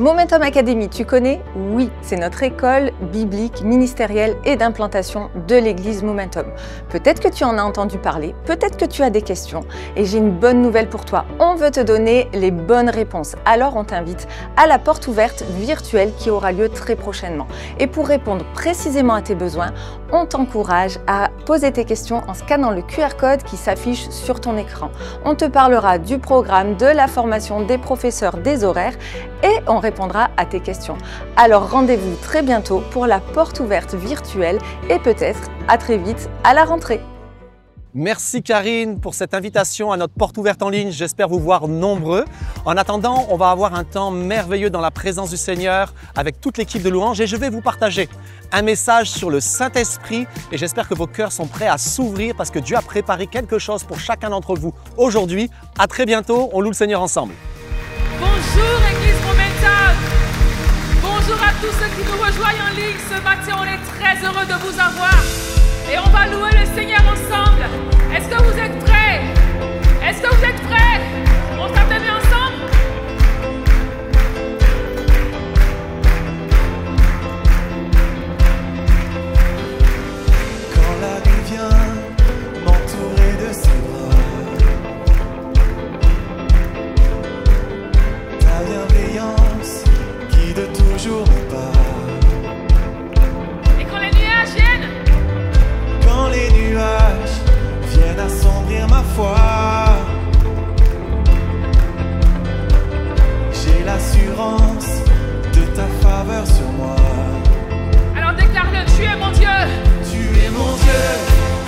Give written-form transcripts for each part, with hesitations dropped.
Momentum Academy, tu connais? Oui, c'est notre école biblique, ministérielle et d'implantation de l'église Momentum. Peut-être que tu en as entendu parler, peut-être que tu as des questions et j'ai une bonne nouvelle pour toi. On veut te donner les bonnes réponses. Alors on t'invite à la porte ouverte virtuelle qui aura lieu très prochainement. Et pour répondre précisément à tes besoins, on t'encourage à poser tes questions en scannant le QR code qui s'affiche sur ton écran. On te parlera du programme, de la formation, des professeurs, des horaires et on répondra à tes questions. Alors rendez-vous très bientôt pour la porte ouverte virtuelle et peut-être à très vite à la rentrée. Merci Karine pour cette invitation à notre porte ouverte en ligne. J'espère vous voir nombreux. En attendant, on va avoir un temps merveilleux dans la présence du Seigneur avec toute l'équipe de louanges et je vais vous partager un message sur le Saint-Esprit et j'espère que vos cœurs sont prêts à s'ouvrir parce que Dieu a préparé quelque chose pour chacun d'entre vous aujourd'hui. À très bientôt, on loue le Seigneur ensemble. Bonjour Église Momentum. Bonjour à tous ceux qui nous rejoignent en ligne ce matin. On est très heureux de vous avoir et on va louer le Seigneur ensemble. Est-ce que vous êtes prêts? Est-ce que vous êtes prêts? On tape les mains ensemble? Quand la nuit vient m'entourer de ses bras, ta bienveillance guide toujours mes pas. Et quand les nuages viennent? Quand les nuages viennent assombrir ma foi, j'ai l'assurance de ta faveur sur moi. Alors déclare-le, tu es mon Dieu. Tu es mon Dieu,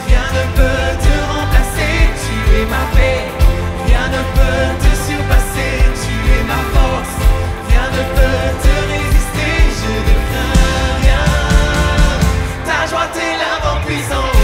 rien ne peut te remplacer. Tu es ma paix, rien ne peut te surpasser. Tu es ma force, rien ne peut te résister. Je ne crains rien, ta joie t'élève en puissance.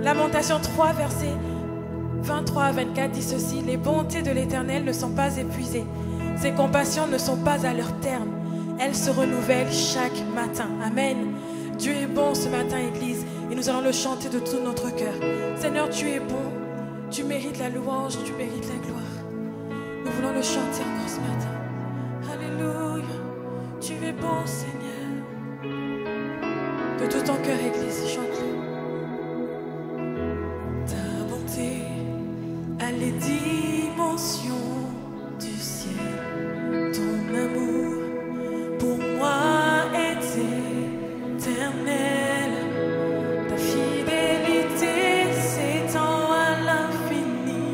Lamentation 3, versets 23 à 24 dit ceci: les bontés de l'Éternel ne sont pas épuisées, Ses compassions ne sont pas à leur terme. Elles se renouvellent chaque matin. Amen. Dieu est bon ce matin, Église, et nous allons le chanter de tout notre cœur. Seigneur, tu es bon. Tu mérites la louange, tu mérites la gloire. Nous voulons le chanter encore ce matin. Alléluia. Tu es bon, Seigneur. De tout ton cœur, Église, chante-le. Ta bonté a les dimensions du ciel. Ton amour pour moi est éternel. Ta fidélité s'étend à l'infini.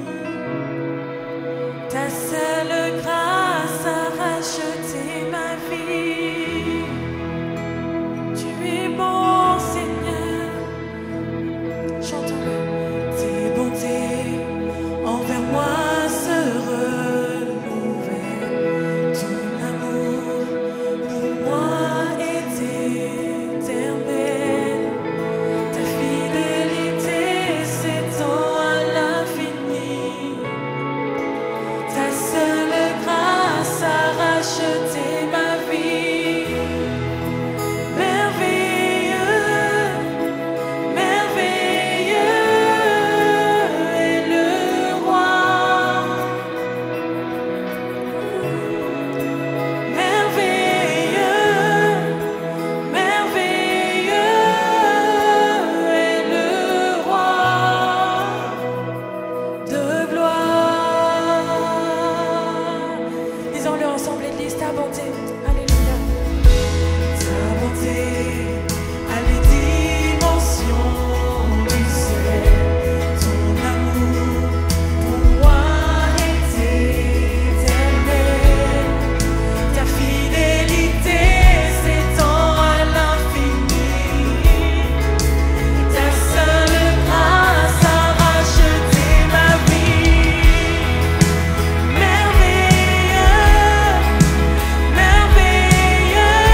Ta seule grâce a racheté ma vie. Tu es bon, Seigneur. Chantons-le. Tes bontés envers moi se renouvellent. Ton amour pour moi est éternel. Ta fidélité s'étend à l'infini. Ta seule grâce a racheté ma vie. Merveilleux, merveilleux est le roi. Merveilleux, merveilleux est le roi de gloire. Disons-le ensemble, Église, ta bonté. Alléluia. Ta bonté a les dimensions du ciel. Ton amour pour moi est éternel. Ta fidélité s'étend à l'infini. Ta seule grâce a racheté ma vie. Merveilleux, merveilleux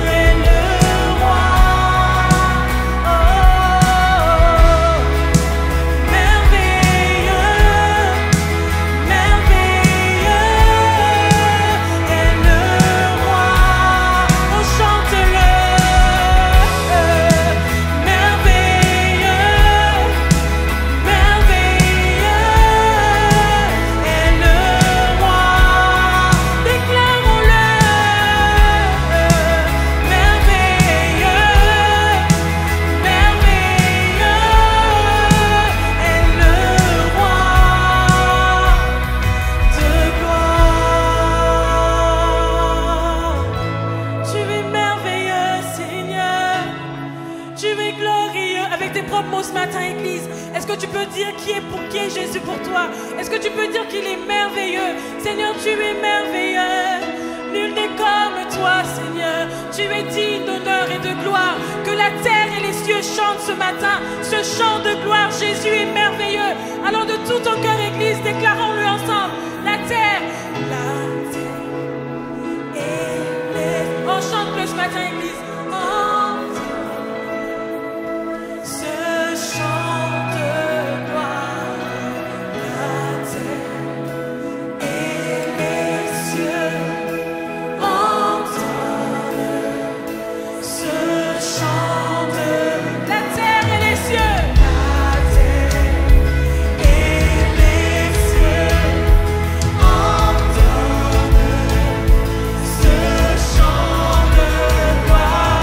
est le roi. Oh, merveilleux, merveilleux est le roi. On chante-le. Merveilleux, merveilleux est le roi. Déclarons-le. Merveilleux, merveilleux est le roi de gloire. Tu es merveilleux, Seigneur. Tu es glorieux. Avec tes propres mots ce matin, Église, est-ce que tu peux dire qui est Jésus pour toi? Est-ce que tu peux dire qu'il est merveilleux? Seigneur, tu es merveilleux. Nul n'est comme toi, Seigneur. Tu es digne d'honneur et de gloire. Que la terre et les cieux chantent ce matin ce chant de gloire. Jésus est merveilleux. Alors de tout ton cœur, Église, déclarons-le ensemble. La terre et les... On chante-le ce matin, Église. Ce chant de gloire, la terre et les cieux entendent ce chant de la terre et les cieux. La terre et les cieux entendent ce chant de gloire.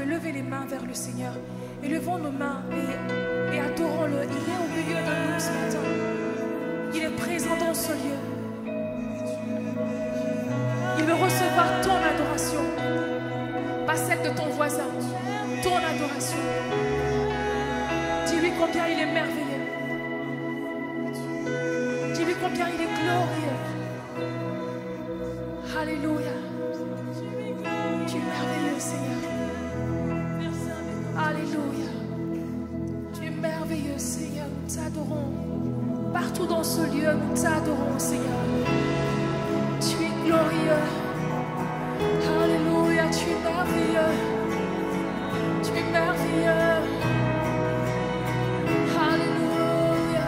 pouvez lever les mains vers le Seigneur. Élevons nos mains et adorons-le. Il est au milieu de nous ce matin. Il est présent dans ce lieu. Il veut recevoir ton adoration. Pas celle de ton voisin. Ton adoration. Dis-lui combien il est merveilleux. Dis-lui combien il est glorieux. Alléluia. Tu es merveilleux, Seigneur. Alléluia. Tu es merveilleux, Seigneur. Nous t'adorons. Partout dans ce lieu, nous t'adorons, Seigneur. Tu es glorieux. Alléluia. Tu es merveilleux. Tu es merveilleux. Alléluia.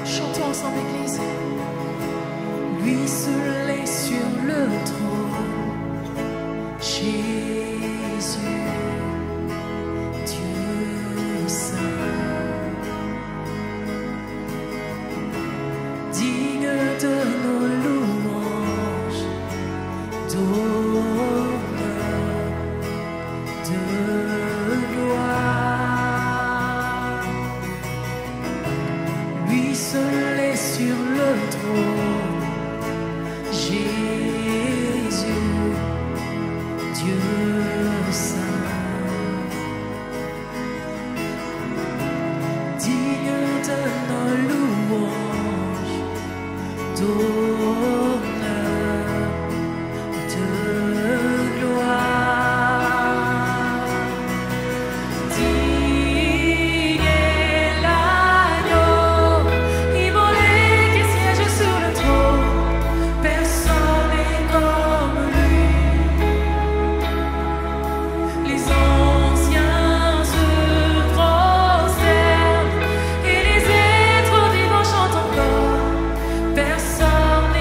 Chantons ensemble, Église. Lui seul est sur le trône, Jésus, Dieu saint, digne de nos louanges, d'honneur, de gloire. Lui seul est sur le trône, Jésus, Dieu saint, digne de nos louanges, d'honneur, de gloire. Digne est l'agneau immolé qui siège sur le trône. Personne n'est comme lui. Les anciens se prosternent et les êtres vivants chantent encore. Personne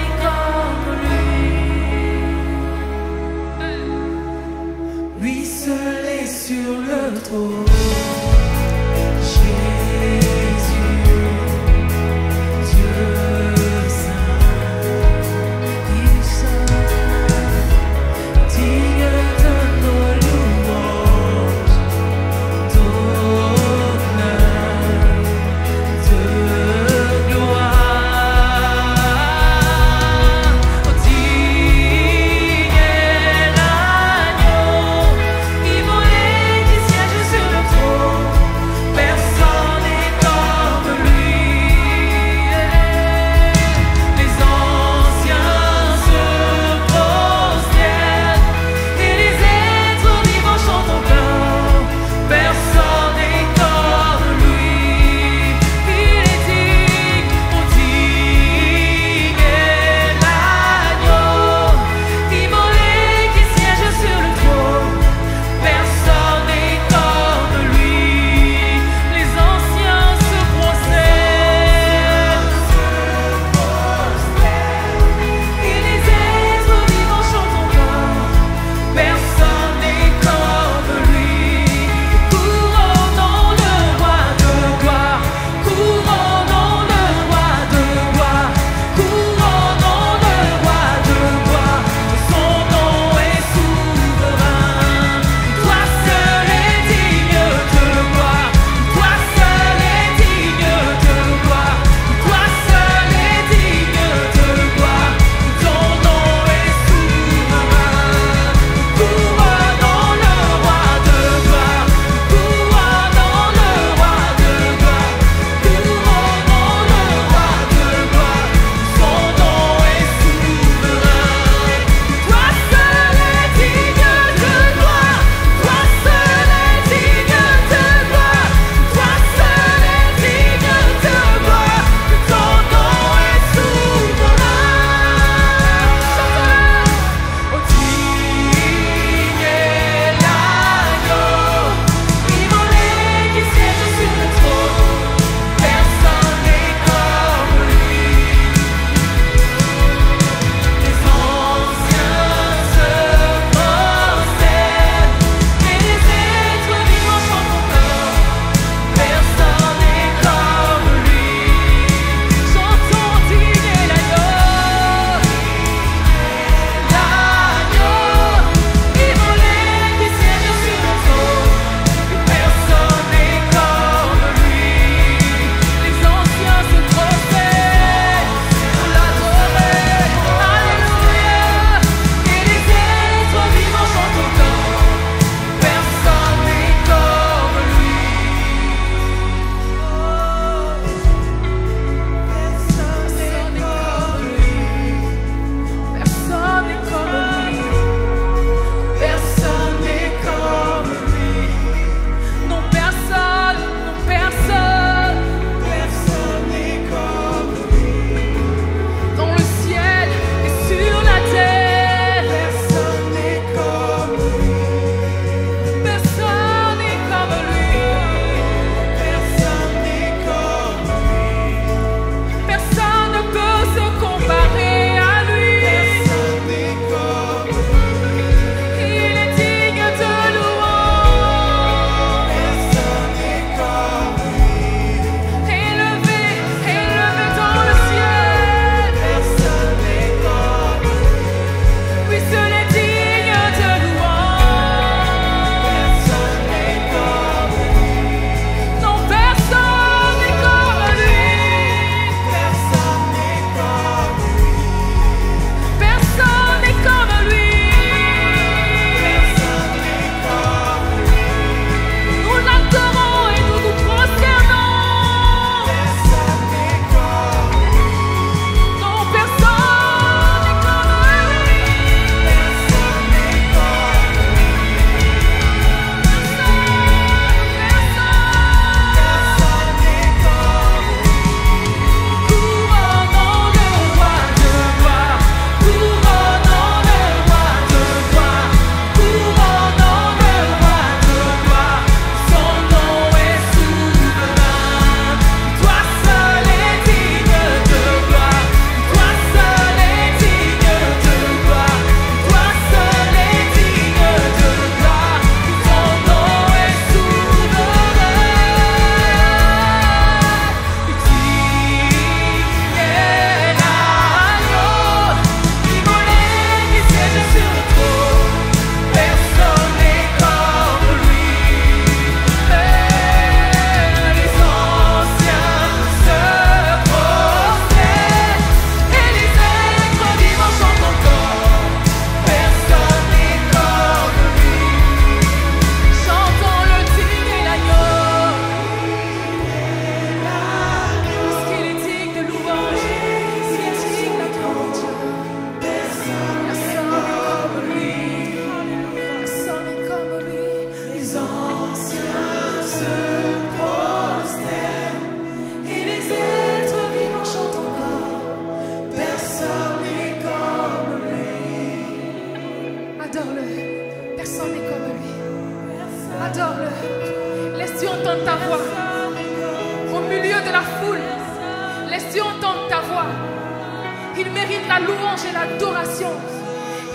mérite la louange et l'adoration.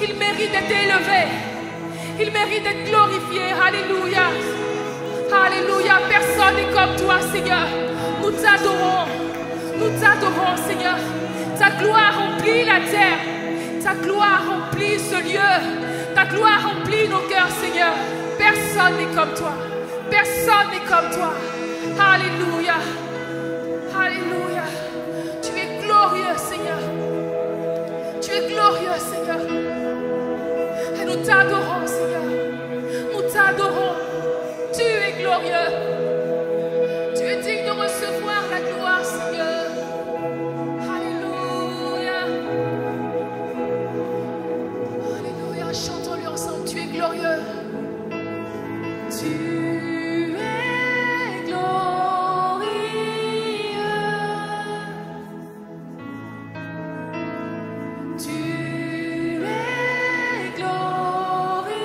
Il mérite d'être élevé. Il mérite d'être glorifié. Alléluia. Alléluia. Personne n'est comme toi, Seigneur. Nous t'adorons. Nous t'adorons, Seigneur. Ta gloire remplit la terre. Ta gloire remplit ce lieu. Ta gloire remplit nos cœurs, Seigneur. Personne n'est comme toi. Personne n'est comme toi. Alléluia. Alléluia. Tu es glorieux, Seigneur. Tu es glorieux, Seigneur. Et nous t'adorons, Seigneur. Nous t'adorons. Tu es glorieux. Tu es digne de recevoir la gloire, Seigneur. Alléluia. Alléluia. Chantons-lui ensemble. Tu es glorieux. Tu es glorieux. Tu es glorieux.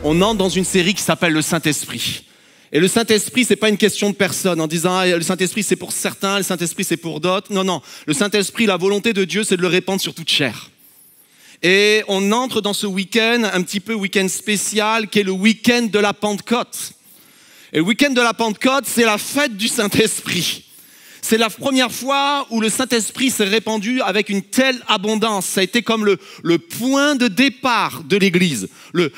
on entre dans une série qui s'appelle le Saint-Esprit. Et le Saint-Esprit, c'est pas une question de personne en disant le Saint-Esprit c'est pour certains, le Saint-Esprit c'est pour d'autres. Non, non. Le Saint-Esprit, la volonté de Dieu, c'est de le répandre sur toute chair. Et on entre dans ce week-end, un petit peu week-end spécial, qui est le week-end de la Pentecôte. Et le week-end de la Pentecôte, c'est la fête du Saint-Esprit. C'est la première fois où le Saint-Esprit s'est répandu avec une telle abondance. Ça a été comme le point de départ de l'Église,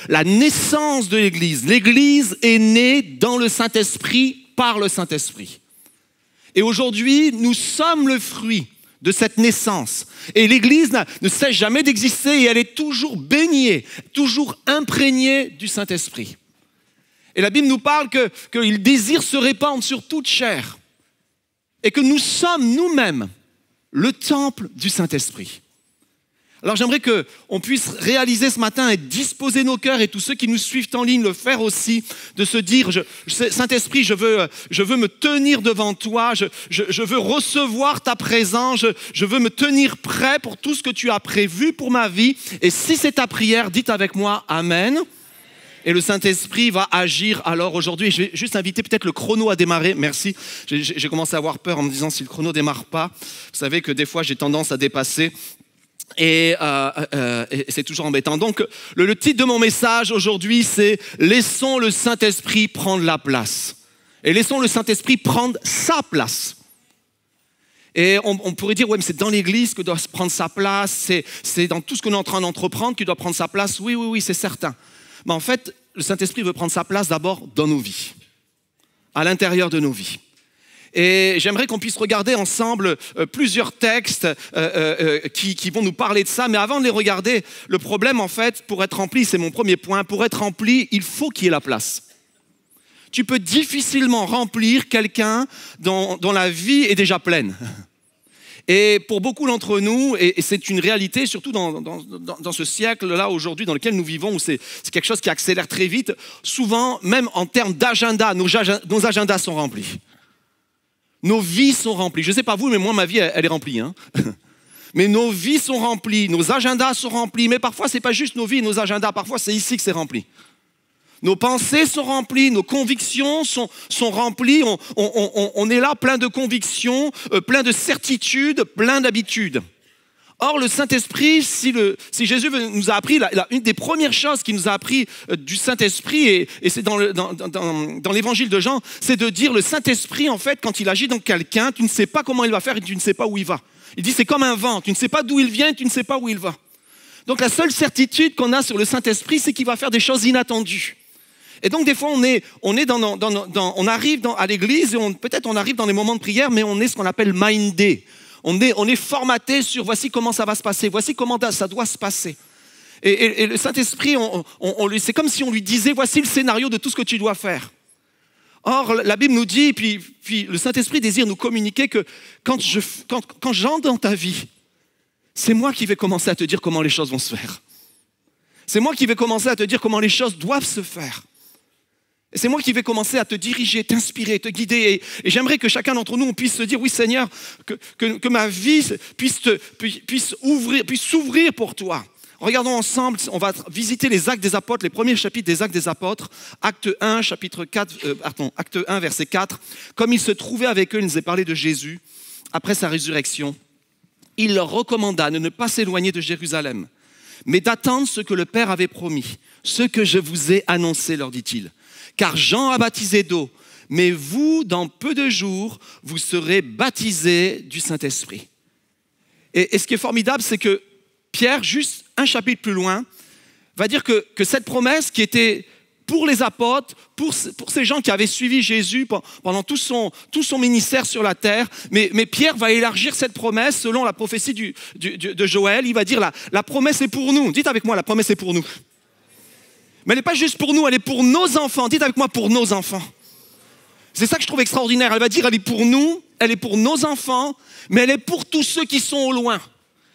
la naissance de l'Église. L'Église est née dans le Saint-Esprit, par le Saint-Esprit. Et aujourd'hui, nous sommes le fruit de cette naissance. Et l'Église ne cesse jamais d'exister et elle est toujours baignée, toujours imprégnée du Saint-Esprit. Et la Bible nous parle qu'il désire se répandre sur toute chair. Et que nous sommes nous-mêmes le temple du Saint-Esprit. Alors j'aimerais qu'on puisse réaliser ce matin et disposer nos cœurs, et tous ceux qui nous suivent en ligne le faire aussi, de se dire Saint-Esprit, je veux me tenir devant toi, je veux recevoir ta présence, je veux me tenir prêt pour tout ce que tu as prévu pour ma vie. Et si c'est ta prière, dites avec moi Amen. Et le Saint-Esprit va agir alors aujourd'hui. Je vais juste inviter peut-être le chrono à démarrer. Merci. J'ai commencé à avoir peur en me disant si le chrono ne démarre pas. Vous savez que des fois j'ai tendance à dépasser. Et c'est toujours embêtant. Donc le titre de mon message aujourd'hui, c'est « Laissons le Saint-Esprit prendre la place ». Et laissons le Saint-Esprit prendre sa place. Et on pourrait dire, ouais, mais c'est dans l'Église que doit prendre sa place, c'est dans tout ce qu'on est en train d'entreprendre qu'il doit prendre sa place. Oui, c'est certain. Mais en fait, le Saint-Esprit veut prendre sa place d'abord dans nos vies, à l'intérieur de nos vies. Et j'aimerais qu'on puisse regarder ensemble plusieurs textes qui vont nous parler de ça. Mais avant de les regarder, le problème en fait, pour être rempli, c'est mon premier point, pour être rempli, il faut qu'il y ait la place. Tu peux difficilement remplir quelqu'un dont la vie est déjà pleine. Et pour beaucoup d'entre nous, et c'est une réalité, surtout dans ce siècle-là aujourd'hui dans lequel nous vivons, où c'est quelque chose qui accélère très vite, souvent, même en termes d'agenda, nos agendas sont remplis. Nos vies sont remplies. Je ne sais pas vous, mais moi, ma vie, elle est remplie. Hein. Mais nos vies sont remplies, nos agendas sont remplis, mais parfois, ce n'est pas juste nos vies et nos agendas, parfois, c'est ici que c'est rempli. Nos pensées sont remplies, nos convictions sont remplies, on est là plein de convictions, plein de certitudes, plein d'habitudes. Or, le Saint-Esprit, si Jésus nous a appris, une des premières choses qu'il nous a appris du Saint-Esprit, et c'est dans l'évangile de Jean, c'est de dire le Saint-Esprit, en fait, quand il agit dans quelqu'un, tu ne sais pas comment il va faire et tu ne sais pas où il va. Il dit c'est comme un vent, tu ne sais pas d'où il vient et tu ne sais pas où il va. Donc la seule certitude qu'on a sur le Saint-Esprit, c'est qu'il va faire des choses inattendues. Et donc des fois on arrive à l'église et peut-être on arrive dans les moments de prière, mais on est ce qu'on appelle mindé. On est formaté sur voici comment ça va se passer, voici comment ça doit se passer. Et le Saint-Esprit, c'est comme si on lui disait voici le scénario de tout ce que tu dois faire. Or la Bible nous dit, puis le Saint-Esprit désire nous communiquer que quand j'entre dans ta vie, c'est moi qui vais commencer à te dire comment les choses vont se faire. C'est moi qui vais commencer à te dire comment les choses doivent se faire. Et c'est moi qui vais commencer à te diriger, t'inspirer, te guider. Et j'aimerais que chacun d'entre nous, on puisse se dire, oui Seigneur, que ma vie puisse s'ouvrir pour toi. Regardons ensemble, on va visiter les Actes des Apôtres, les premiers chapitres des Actes des Apôtres. Acte 1, Acte 1, verset 4. Comme il se trouvait avec eux, il nous a parlé de Jésus, après sa résurrection. Il leur recommanda de ne pas s'éloigner de Jérusalem, mais d'attendre ce que le Père avait promis. Ce que je vous ai annoncé, leur dit-il. Car Jean a baptisé d'eau, mais vous, dans peu de jours, vous serez baptisés du Saint-Esprit. Et ce qui est formidable, c'est que Pierre, juste un chapitre plus loin, va dire que cette promesse qui était pour les apôtres, pour ces gens qui avaient suivi Jésus pendant tout son ministère sur la terre, mais Pierre va élargir cette promesse selon la prophétie de Joël. Il va dire la promesse est pour nous. Dites avec moi, la promesse est pour nous. Mais elle n'est pas juste pour nous, elle est pour nos enfants. Dites avec moi, pour nos enfants. C'est ça que je trouve extraordinaire. Elle va dire, elle est pour nous, elle est pour nos enfants, mais elle est pour tous ceux qui sont au loin.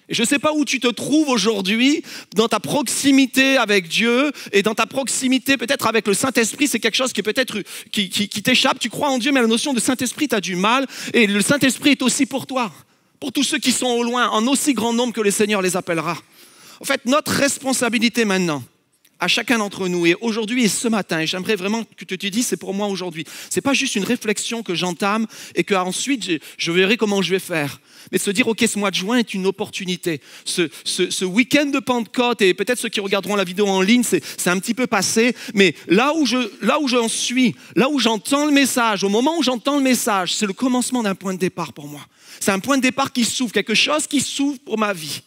Et je ne sais pas où tu te trouves aujourd'hui, dans ta proximité avec Dieu et dans ta proximité peut-être avec le Saint-Esprit. C'est quelque chose qui peut-être qui t'échappe. Tu crois en Dieu, mais la notion de Saint-Esprit, tu as du mal. Et le Saint-Esprit est aussi pour toi, pour tous ceux qui sont au loin, en aussi grand nombre que le Seigneur les appellera. En fait, notre responsabilité maintenant, à chacun d'entre nous. Et aujourd'hui et ce matin, et j'aimerais vraiment que tu te dises, c'est pour moi aujourd'hui. Ce n'est pas juste une réflexion que j'entame et qu'ensuite je verrai comment je vais faire. Mais de se dire, OK, ce mois de juin est une opportunité. Ce week-end de Pentecôte, et peut-être ceux qui regarderont la vidéo en ligne, c'est un petit peu passé, mais là où j'en suis, là où j'entends le message, au moment où j'entends le message, c'est le commencement d'un point de départ pour moi. C'est un point de départ qui s'ouvre, quelque chose qui s'ouvre pour ma vie.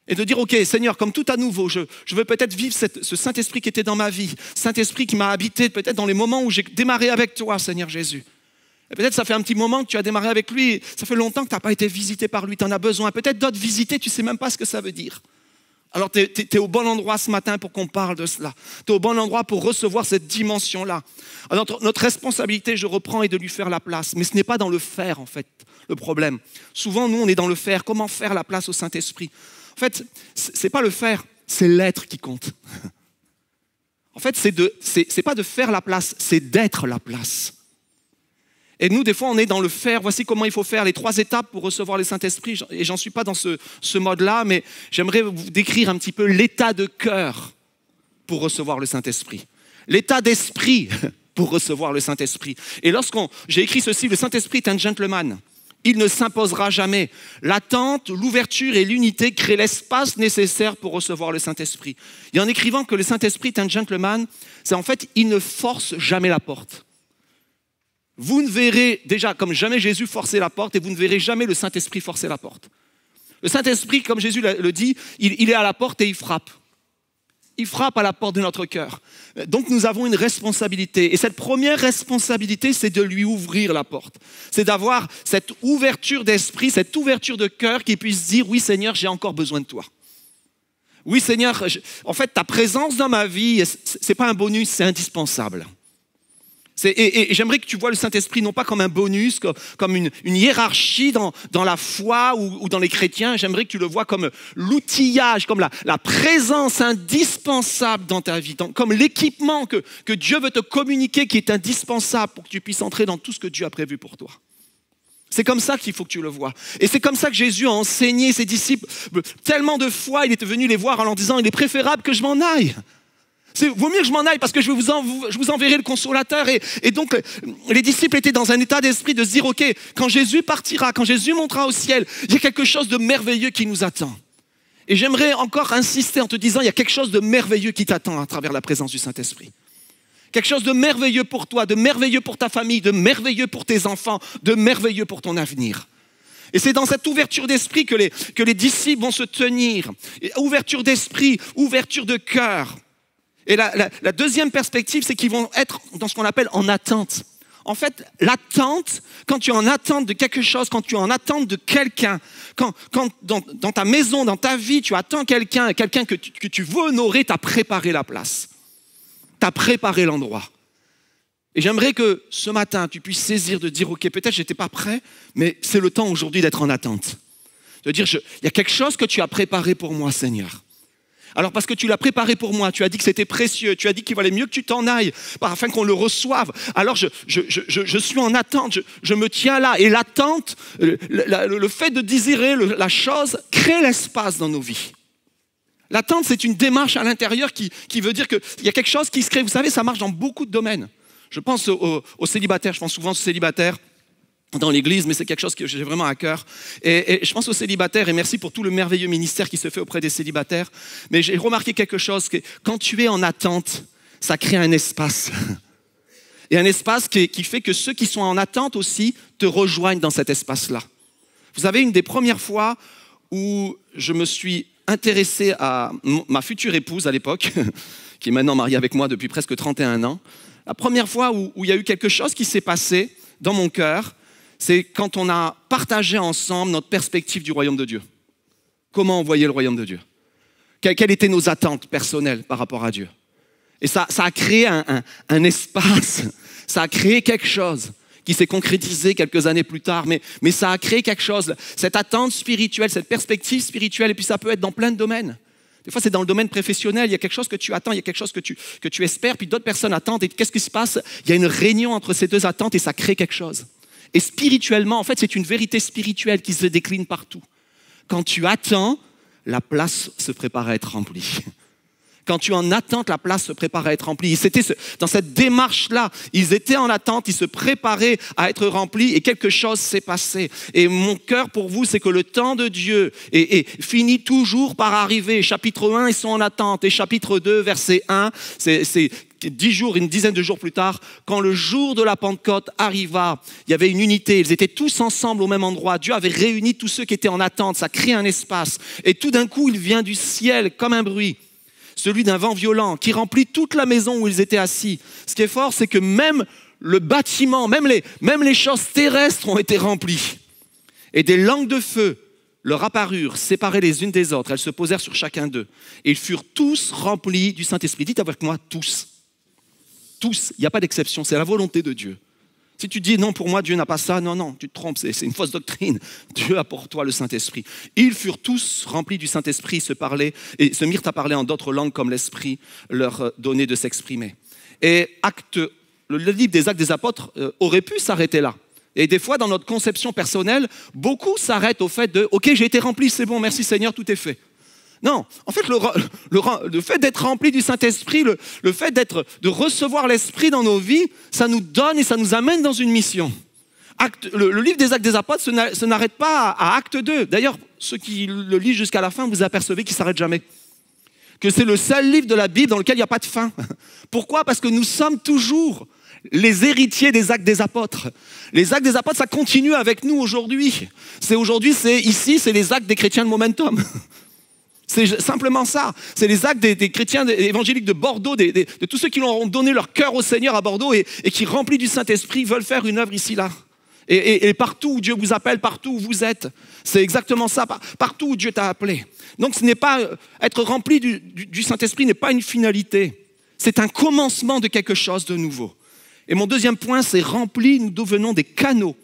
Et de dire, OK, Seigneur, comme tout à nouveau, je veux peut-être vivre ce Saint-Esprit qui était dans ma vie, Saint-Esprit qui m'a habité peut-être dans les moments où j'ai démarré avec toi, Seigneur Jésus. Et peut-être ça fait un petit moment que tu as démarré avec lui, ça fait longtemps que tu n'as pas été visité par lui, tu en as besoin. Peut-être d'autres visités, tu ne sais même pas ce que ça veut dire. Alors tu es au bon endroit ce matin pour qu'on parle de cela. Tu es au bon endroit pour recevoir cette dimension-là. Alors notre responsabilité, je reprends, est de lui faire la place. Mais ce n'est pas dans le faire, en fait, le problème. Souvent, nous, on est dans le faire. Comment faire la place au Saint-Esprit ? En fait, ce n'est pas le faire, c'est l'être qui compte. En fait, c'est pas de faire la place, c'est d'être la place. Et nous, des fois, on est dans le faire. Voici comment il faut faire, les 3 étapes pour recevoir le Saint-Esprit. Et j'en suis pas dans ce mode-là, mais j'aimerais vous décrire un petit peu l'état de cœur pour recevoir le Saint-Esprit. L'état d'esprit pour recevoir le Saint-Esprit. Et j'ai écrit ceci, le Saint-Esprit est un gentleman. Il ne s'imposera jamais. L'attente, l'ouverture et l'unité créent l'espace nécessaire pour recevoir le Saint-Esprit. Et en écrivant que le Saint-Esprit est un gentleman, c'est en fait, il ne force jamais la porte. Vous ne verrez déjà, comme jamais Jésus forçait la porte, et vous ne verrez jamais le Saint-Esprit forcer la porte. Le Saint-Esprit, comme Jésus le dit, il est à la porte et il frappe. Il frappe à la porte de notre cœur. Donc nous avons une responsabilité. Et cette première responsabilité, c'est de lui ouvrir la porte. C'est d'avoir cette ouverture d'esprit, cette ouverture de cœur qui puisse dire, oui Seigneur, j'ai encore besoin de toi. Oui Seigneur, en fait ta présence dans ma vie, ce n'est pas un bonus, c'est indispensable. Et j'aimerais que tu vois le Saint-Esprit non pas comme un bonus, comme une hiérarchie dans la foi ou dans les chrétiens. J'aimerais que tu le vois comme l'outillage, comme la présence indispensable dans ta vie, comme l'équipement que Dieu veut te communiquer qui est indispensable pour que tu puisses entrer dans tout ce que Dieu a prévu pour toi. C'est comme ça qu'il faut que tu le vois. Et c'est comme ça que Jésus a enseigné ses disciples. Tellement de fois, il était venu les voir en leur disant, il est préférable que je m'en aille. Vaut mieux que je m'en aille parce que je vous enverrai le consolateur. Et donc, les disciples étaient dans un état d'esprit de se dire, OK, quand Jésus partira, quand Jésus montera au ciel, il y a quelque chose de merveilleux qui nous attend. Et j'aimerais encore insister en te disant, il y a quelque chose de merveilleux qui t'attend à travers la présence du Saint-Esprit. Quelque chose de merveilleux pour toi, de merveilleux pour ta famille, de merveilleux pour tes enfants, de merveilleux pour ton avenir. Et c'est dans cette ouverture d'esprit que les disciples vont se tenir. Et ouverture d'esprit, ouverture de cœur. Et la deuxième perspective, c'est qu'ils vont être dans ce qu'on appelle en attente. En fait, l'attente, quand tu es en attente de quelque chose, quand tu es en attente de quelqu'un, quand dans ta maison, dans ta vie, tu attends quelqu'un que tu veux honorer, tu as préparé la place. Tu as préparé l'endroit. Et j'aimerais que ce matin, tu puisses saisir de dire, OK, peut-être je n'étais pas prêt, mais c'est le temps aujourd'hui d'être en attente. De dire, il y a quelque chose que tu as préparé pour moi, Seigneur. Alors parce que tu l'as préparé pour moi, tu as dit que c'était précieux, tu as dit qu'il valait mieux que tu t'en ailles afin qu'on le reçoive. Alors je suis en attente, je me tiens là. Et l'attente, le fait de désirer la chose crée l'espace dans nos vies. L'attente, c'est une démarche à l'intérieur qui veut dire qu'il y a quelque chose qui se crée. Vous savez, ça marche dans beaucoup de domaines. Je pense aux célibataires, je pense souvent aux célibataires dans l'église, mais c'est quelque chose que j'ai vraiment à cœur. Et je pense aux célibataires, et merci pour tout le merveilleux ministère qui se fait auprès des célibataires. Mais j'ai remarqué quelque chose, que quand tu es en attente, ça crée un espace. Et un espace qui fait que ceux qui sont en attente aussi te rejoignent dans cet espace-là. Vous savez, une des premières fois où je me suis intéressé à ma future épouse à l'époque, qui est maintenant mariée avec moi depuis presque 31 ans, la première fois où il y a eu quelque chose qui s'est passé dans mon cœur, c'est quand on a partagé ensemble notre perspective du royaume de Dieu. Comment on voyait le royaume de Dieu? Quelles étaient nos attentes personnelles par rapport à Dieu? Et ça a créé un espace, ça a créé quelque chose qui s'est concrétisé quelques années plus tard, mais ça a créé quelque chose, cette attente spirituelle, cette perspective spirituelle, et puis ça peut être dans plein de domaines. Des fois, c'est dans le domaine professionnel, il y a quelque chose que tu attends, il y a quelque chose que tu espères, puis d'autres personnes attendent, et qu'est-ce qui se passe? Il y a une réunion entre ces deux attentes et ça crée quelque chose. Et spirituellement, en fait, c'est une vérité spirituelle qui se décline partout. Quand tu attends, la place se prépare à être remplie. Quand tu es en attente, la place se prépare à être remplie. Dans cette démarche-là, ils étaient en attente, ils se préparaient à être remplis et quelque chose s'est passé. Et mon cœur pour vous, c'est que le temps de Dieu finit toujours par arriver. Chapitre 1, ils sont en attente. Et chapitre 2, verset 1, c'est 10 jours, une dizaine de jours plus tard, quand le jour de la Pentecôte arriva, il y avait une unité, ils étaient tous ensemble au même endroit. Dieu avait réuni tous ceux qui étaient en attente, ça crée un espace. Et tout d'un coup, il vient du ciel comme un bruit, celui d'un vent violent qui remplit toute la maison où ils étaient assis. Ce qui est fort, c'est que même le bâtiment, même les choses terrestres ont été remplies. Et des langues de feu leur apparurent, séparées les unes des autres. Elles se posèrent sur chacun d'eux. Et ils furent tous remplis du Saint-Esprit. Dites avec moi, tous. Tous, il n'y a pas d'exception, c'est la volonté de Dieu. Si tu dis non, pour moi, Dieu n'a pas ça, non, tu te trompes, c'est une fausse doctrine. Dieu a pour toi le Saint-Esprit. Ils furent tous remplis du Saint-Esprit, se mirent à parler en d'autres langues comme l'Esprit leur donnait de s'exprimer. Et le livre des Actes des Apôtres aurait pu s'arrêter là. Et des fois, dans notre conception personnelle, beaucoup s'arrêtent au fait de « Ok, j'ai été rempli, c'est bon, merci Seigneur, tout est fait ». Non, en fait, le fait d'être rempli du Saint-Esprit, le fait de recevoir l'Esprit dans nos vies, ça nous donne et ça nous amène dans une mission. Le livre des Actes des Apôtres se n'arrête pas à Acte 2. D'ailleurs, ceux qui le lisent jusqu'à la fin, vous apercevez qu'il ne s'arrête jamais. Que c'est le seul livre de la Bible dans lequel il n'y a pas de fin. Pourquoi? Parce que nous sommes toujours les héritiers des Actes des Apôtres. Les Actes des Apôtres, ça continue avec nous aujourd'hui. C'est les Actes des chrétiens de Momentum. C'est simplement ça. C'est les actes des chrétiens évangéliques de Bordeaux, de tous ceux qui ont donné leur cœur au Seigneur à Bordeaux et qui, remplis du Saint-Esprit, veulent faire une œuvre ici, là. Et partout où Dieu vous appelle, partout où vous êtes, c'est exactement ça. Partout où Dieu t'a appelé. Donc, ce n'est pas être rempli du Saint-Esprit n'est pas une finalité. C'est un commencement de quelque chose de nouveau. Et mon deuxième point, c'est rempli, nous devenons des canaux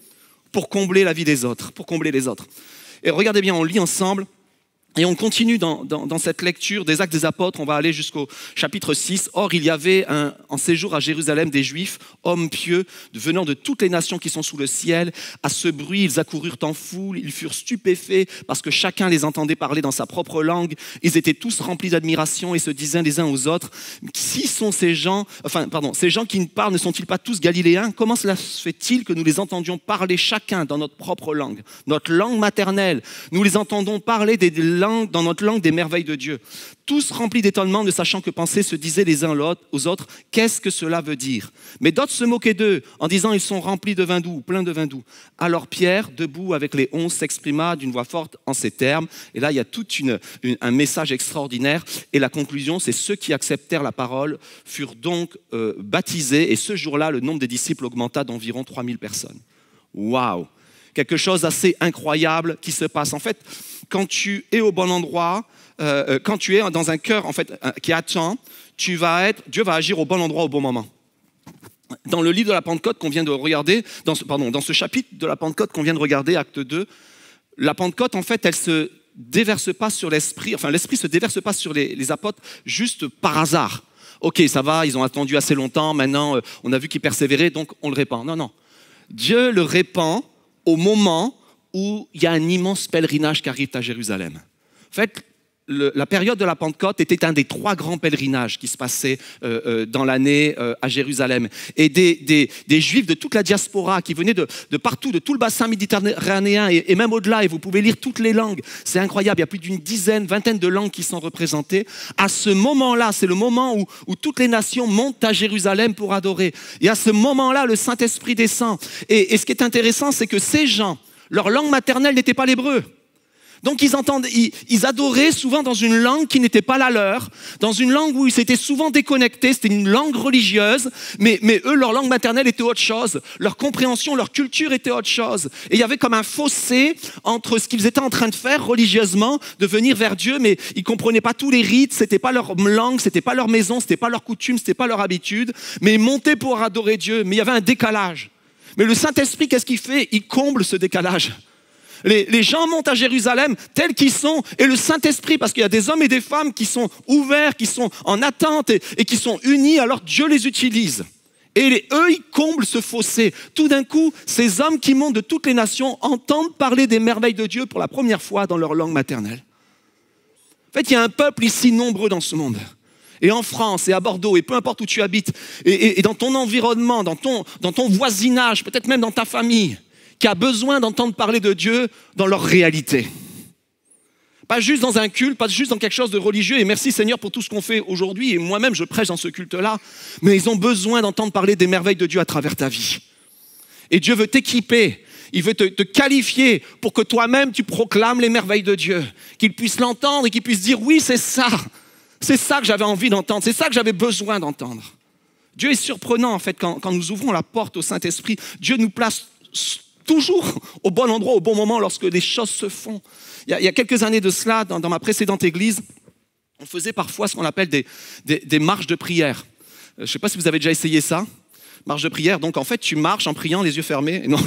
pour combler la vie des autres, pour combler les autres. Et regardez bien, on lit ensemble. Et on continue dans cette lecture des Actes des Apôtres, on va aller jusqu'au chapitre 6. Or, il y avait en séjour à Jérusalem des Juifs, hommes pieux, venant de toutes les nations qui sont sous le ciel. À ce bruit, ils accoururent en foule, ils furent stupéfaits parce que chacun les entendait parler dans sa propre langue. Ils étaient tous remplis d'admiration et se disaient les uns aux autres, qui sont ces gens qui nous parlent, ne sont-ils pas tous galiléens? Comment cela se fait-il que nous les entendions parler chacun dans notre propre langue, notre langue maternelle? Nous les entendons parler dans notre langue des merveilles de Dieu. Tous remplis d'étonnement, ne sachant que penser, se disaient les uns aux autres, qu'est-ce que cela veut dire? Mais d'autres se moquaient d'eux, en disant, ils sont remplis de vin doux, pleins de vin doux. Alors Pierre, debout avec les 11, s'exprima d'une voix forte en ces termes. Et là, il y a tout un message extraordinaire. Et la conclusion, c'est ceux qui acceptèrent la parole furent donc baptisés. Et ce jour-là, le nombre des disciples augmenta d'environ 3000 personnes. Waouh! Quelque chose d'assez incroyable qui se passe. En fait, quand tu es au bon endroit, quand tu es dans un cœur en fait, qui attend, Dieu va agir au bon endroit au bon moment. Dans le livre de la Pentecôte qu'on vient de regarder, dans ce chapitre de la Pentecôte qu'on vient de regarder, Acte 2, la Pentecôte, en fait, elle se déverse pas sur l'Esprit, enfin l'Esprit se déverse pas sur les apôtres juste par hasard. Ok, ça va, ils ont attendu assez longtemps, maintenant on a vu qu'ils persévéraient, donc on le répand. Non. Dieu le répand au moment où il y a un immense pèlerinage qui arrive à Jérusalem. En fait, la période de la Pentecôte était un des 3 grands pèlerinages qui se passaient dans l'année à Jérusalem. Et des Juifs de toute la diaspora qui venaient de partout, de tout le bassin méditerranéen et même au-delà, et vous pouvez lire toutes les langues. C'est incroyable, il y a plus d'une vingtaine de langues qui sont représentées. À ce moment-là, c'est le moment où toutes les nations montent à Jérusalem pour adorer. Et à ce moment-là, le Saint-Esprit descend. Et ce qui est intéressant, c'est que ces gens, leur langue maternelle n'était pas l'hébreu. Donc ils adoraient souvent dans une langue qui n'était pas la leur, dans une langue où ils s'étaient souvent déconnectés, c'était une langue religieuse, mais eux, leur langue maternelle était autre chose, leur compréhension, leur culture était autre chose. Et il y avait comme un fossé entre ce qu'ils étaient en train de faire religieusement, de venir vers Dieu, mais ils ne comprenaient pas tous les rites, c'était pas leur langue, c'était pas leur maison, c'était pas leur coutume, c'était pas leur habitude, mais ils montaient pour adorer Dieu, mais il y avait un décalage. Mais le Saint-Esprit, qu'est-ce qu'il fait? Il comble ce décalage. Les gens montent à Jérusalem tels qu'ils sont, et le Saint-Esprit, parce qu'il y a des hommes et des femmes qui sont ouverts, qui sont en attente et qui sont unis, alors Dieu les utilise. Et eux, ils comblent ce fossé. Tout d'un coup, ces hommes qui montent de toutes les nations entendent parler des merveilles de Dieu pour la première fois dans leur langue maternelle. En fait, il y a un peuple ici nombreux dans ce monde. et en France, et à Bordeaux, et peu importe où tu habites, et dans ton environnement, dans ton voisinage, peut-être même dans ta famille, qui a besoin d'entendre parler de Dieu dans leur réalité. Pas juste dans un culte, pas juste dans quelque chose de religieux, et merci Seigneur pour tout ce qu'on fait aujourd'hui, et moi-même je prêche dans ce culte-là, mais ils ont besoin d'entendre parler des merveilles de Dieu à travers ta vie. Et Dieu veut t'équiper, il veut te qualifier pour que toi-même tu proclames les merveilles de Dieu, qu'ils puissent l'entendre et qu'ils puissent dire oui, c'est ça que j'avais envie d'entendre, c'est ça que j'avais besoin d'entendre. Dieu est surprenant en fait quand nous ouvrons la porte au Saint-Esprit. Dieu nous place toujours au bon endroit, au bon moment lorsque les choses se font. Il y a quelques années de cela, dans ma précédente église, on faisait parfois ce qu'on appelle des marches de prière. Je ne sais pas si vous avez déjà essayé ça. Marche de prière, donc en fait tu marches en priant les yeux fermés. Non,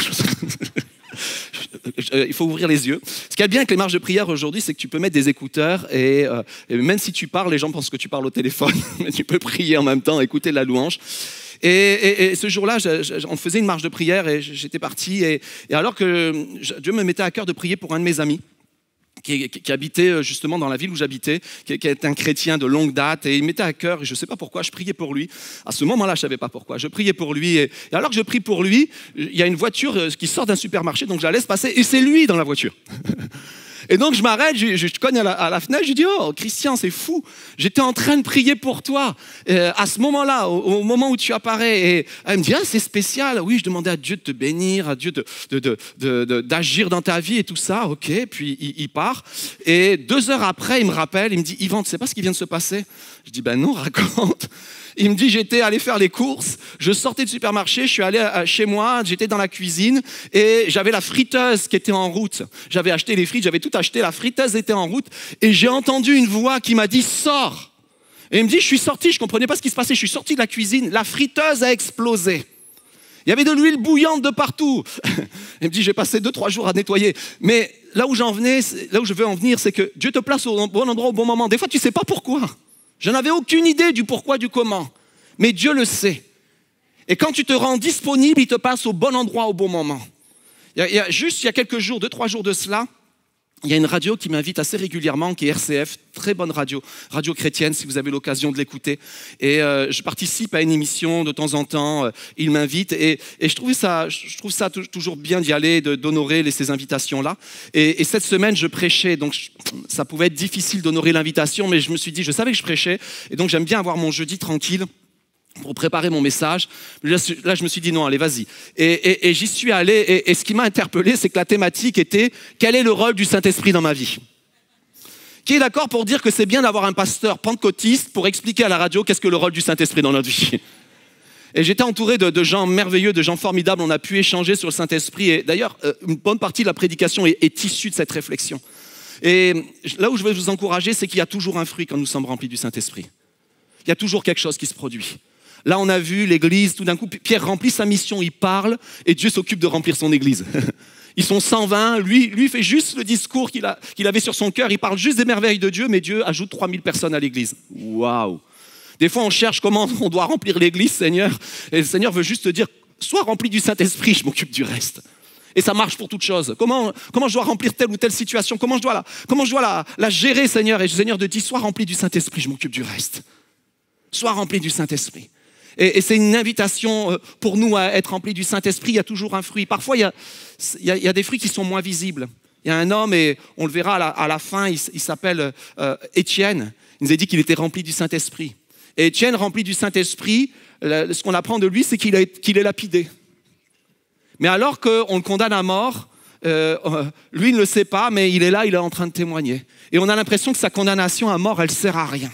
il faut ouvrir les yeux. Ce qui est bien avec les marches de prière aujourd'hui, c'est que tu peux mettre des écouteurs et même si tu parles, les gens pensent que tu parles au téléphone, mais tu peux prier en même temps, écouter la louange. Et ce jour-là, on faisait une marche de prière et j'étais parti. Et alors que Dieu me mettait à cœur de prier pour un de mes amis, qui habitait justement dans la ville où j'habitais, qui est un chrétien de longue date, et il mettait à cœur, et je ne sais pas pourquoi, je priais pour lui. À ce moment-là, je ne savais pas pourquoi. Je priais pour lui, et alors que je prie pour lui, il y a une voiture qui sort d'un supermarché, donc je la laisse passer, et c'est lui dans la voiture. Et donc je m'arrête, je cogne à la fenêtre, je dis « Oh Christian, c'est fou, j'étais en train de prier pour toi à ce moment-là, au moment où tu apparais. » Et elle me dit « Ah, c'est spécial, oui, je demandais à Dieu de te bénir, à Dieu d'agir dans ta vie et tout ça. » Ok, puis il part. Et 2 heures après, il me rappelle, il me dit « Yvan, tu sais pas ce qui vient de se passer ?» Je dis « Ben non, raconte. » Il me dit, j'étais allé faire les courses, je sortais du supermarché, je suis allé chez moi, j'étais dans la cuisine et j'avais la friteuse qui était en route. J'avais acheté les frites, j'avais tout acheté, la friteuse était en route et j'ai entendu une voix qui m'a dit, sors. Et il me dit, je suis sorti, je ne comprenais pas ce qui se passait, je suis sorti de la cuisine, la friteuse a explosé. Il y avait de l'huile bouillante de partout. Il me dit, j'ai passé 2-3 jours à nettoyer. Mais là où je veux en venir, c'est que Dieu te place au bon endroit au bon moment. Des fois, tu ne sais pas pourquoi. Je n'avais aucune idée du pourquoi, du comment. Mais Dieu le sait. Et quand tu te rends disponible, il te passe au bon endroit, au bon moment. Il y a quelques jours, 2-3 jours de cela, il y a une radio qui m'invite assez régulièrement, qui est RCF, très bonne radio chrétienne, si vous avez l'occasion de l'écouter. Et je participe à une émission de temps en temps, ils m'invitent. Et je trouve ça toujours bien d'y aller, d'honorer ces invitations-là. Et cette semaine, je prêchais, donc ça pouvait être difficile d'honorer l'invitation, mais je me suis dit, je savais que je prêchais, et donc j'aime bien avoir mon jeudi tranquille pour préparer mon message. Là, je me suis dit, non, allez, vas-y. Et j'y suis allé, et ce qui m'a interpellé, c'est que la thématique était, quel est le rôle du Saint-Esprit dans ma vie ? Qui est d'accord pour dire que c'est bien d'avoir un pasteur pentecôtiste pour expliquer à la radio qu'est-ce que le rôle du Saint-Esprit dans notre vie ? Et j'étais entouré de gens merveilleux, de gens formidables, on a pu échanger sur le Saint-Esprit, et d'ailleurs, une bonne partie de la prédication est issue de cette réflexion. Et là où je veux vous encourager, c'est qu'il y a toujours un fruit quand nous sommes remplis du Saint-Esprit. Il y a toujours quelque chose qui se produit. Là, on a vu l'église, tout d'un coup, Pierre remplit sa mission, il parle, et Dieu s'occupe de remplir son église. Ils sont 120, lui fait juste le discours qu'il avait sur son cœur, il parle juste des merveilles de Dieu, mais Dieu ajoute 3000 personnes à l'église. Waouh! Des fois, on cherche comment on doit remplir l'église, Seigneur, et le Seigneur veut juste te dire, sois rempli du Saint-Esprit, je m'occupe du reste. Et ça marche pour toute chose. Comment je dois remplir telle ou telle situation, comment je dois la gérer, Seigneur, et le Seigneur te dit, sois rempli du Saint-Esprit, je m'occupe du reste. Sois rempli du Saint-Esprit. Et c'est une invitation pour nous à être remplis du Saint-Esprit. Il y a toujours un fruit. Parfois, il y a des fruits qui sont moins visibles. Il y a un homme, et on le verra à la fin, il s'appelle Étienne. Il nous a dit qu'il était rempli du Saint-Esprit. Et Étienne, rempli du Saint-Esprit, ce qu'on apprend de lui, c'est qu'il est lapidé. Mais alors qu'on le condamne à mort, lui il ne le sait pas, mais il est là, il est en train de témoigner. Et on a l'impression que sa condamnation à mort, elle ne sert à rien.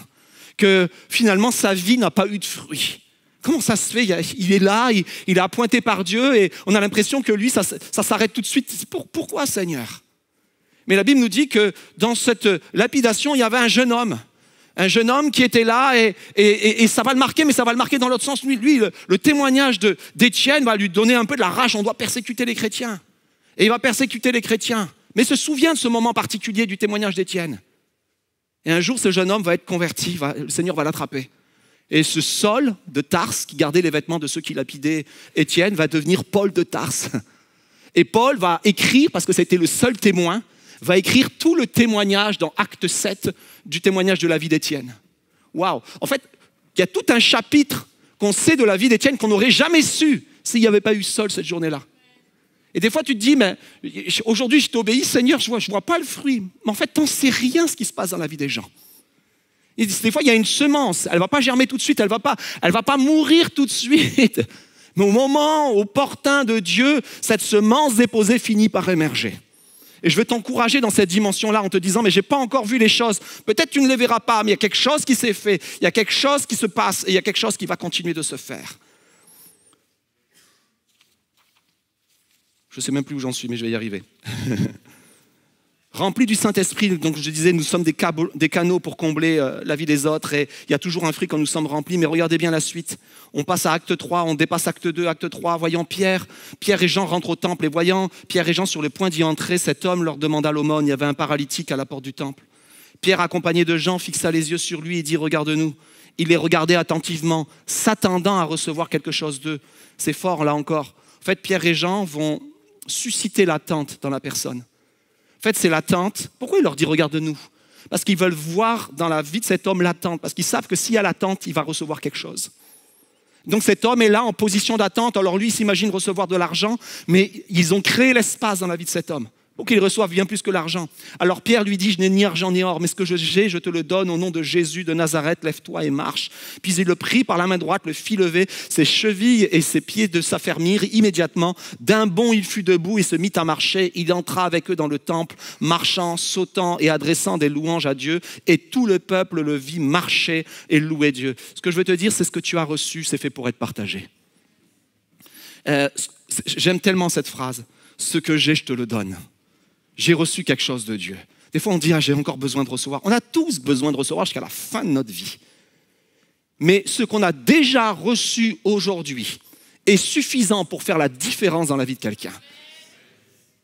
Que finalement, sa vie n'a pas eu de fruit. Comment ça se fait ? Il est là, il est appointé par Dieu et on a l'impression que lui, ça s'arrête tout de suite. Pourquoi, Seigneur ? Mais la Bible nous dit que dans cette lapidation, il y avait un jeune homme qui était là et ça va le marquer, mais ça va le marquer dans l'autre sens. Lui, le témoignage d'Étienne va lui donner un peu de la rage. On doit persécuter les chrétiens. Et il va persécuter les chrétiens. Mais se souvient de ce moment particulier du témoignage d'Étienne. Et un jour, ce jeune homme va être converti, le Seigneur va l'attraper. Et ce Saul de Tarse, qui gardait les vêtements de ceux qui lapidaient Étienne, va devenir Paul de Tarse. Et Paul va écrire, parce que c'était le seul témoin, va écrire tout le témoignage dans Acte 7 du témoignage de la vie d'Étienne. Waouh! En fait, il y a tout un chapitre qu'on sait de la vie d'Étienne qu'on n'aurait jamais su s'il n'y avait pas eu Saul cette journée-là. Et des fois, tu te dis, mais aujourd'hui, je t'obéis, Seigneur, je vois pas le fruit. Mais en fait, tu n'en sais rien ce qui se passe dans la vie des gens. Et des fois, il y a une semence. Elle ne va pas germer tout de suite, elle va pas mourir tout de suite. Mais au moment opportun de Dieu, cette semence déposée finit par émerger. Et je veux t'encourager dans cette dimension-là en te disant, mais je n'ai pas encore vu les choses. Peut-être tu ne les verras pas, mais il y a quelque chose qui s'est fait. Il y a quelque chose qui se passe et il y a quelque chose qui va continuer de se faire. Je ne sais même plus où j'en suis, mais je vais y arriver. Remplis du Saint-Esprit, donc je disais, nous sommes des canaux pour combler la vie des autres et il y a toujours un fruit quand nous sommes remplis, mais regardez bien la suite. On passe à acte 3, on dépasse acte 2, acte 3, voyant Pierre et Jean rentrent au temple et voyant Pierre et Jean sur le point d'y entrer, cet homme leur demanda l'aumône, il y avait un paralytique à la porte du temple. Pierre, accompagné de Jean, fixa les yeux sur lui et dit, regarde-nous. Il les regardait attentivement, s'attendant à recevoir quelque chose d'eux. C'est fort là encore. En fait, Pierre et Jean vont susciter l'attente dans la personne. En fait, c'est l'attente. Pourquoi il leur dit « regarde-nous » ? Parce qu'ils veulent voir dans la vie de cet homme l'attente, parce qu'ils savent que s'il y a l'attente, il va recevoir quelque chose. Donc cet homme est là en position d'attente. Alors lui, il s'imagine recevoir de l'argent, mais ils ont créé l'espace dans la vie de cet homme pour qu'il reçoive bien plus que l'argent. Alors Pierre lui dit, je n'ai ni argent ni or, mais ce que j'ai, je te le donne au nom de Jésus de Nazareth, lève-toi et marche. Puis il le prit par la main droite, le fit lever, ses chevilles et ses pieds de s'affermir immédiatement. D'un bond, il fut debout et se mit à marcher. Il entra avec eux dans le temple, marchant, sautant et adressant des louanges à Dieu. Et tout le peuple le vit marcher et louer Dieu. Ce que je veux te dire, c'est ce que tu as reçu, c'est fait pour être partagé. J'aime tellement cette phrase. Ce que j'ai, je te le donne. J'ai reçu quelque chose de Dieu. Des fois, on dit, j'ai encore besoin de recevoir. On a tous besoin de recevoir jusqu'à la fin de notre vie. Mais ce qu'on a déjà reçu aujourd'hui est suffisant pour faire la différence dans la vie de quelqu'un.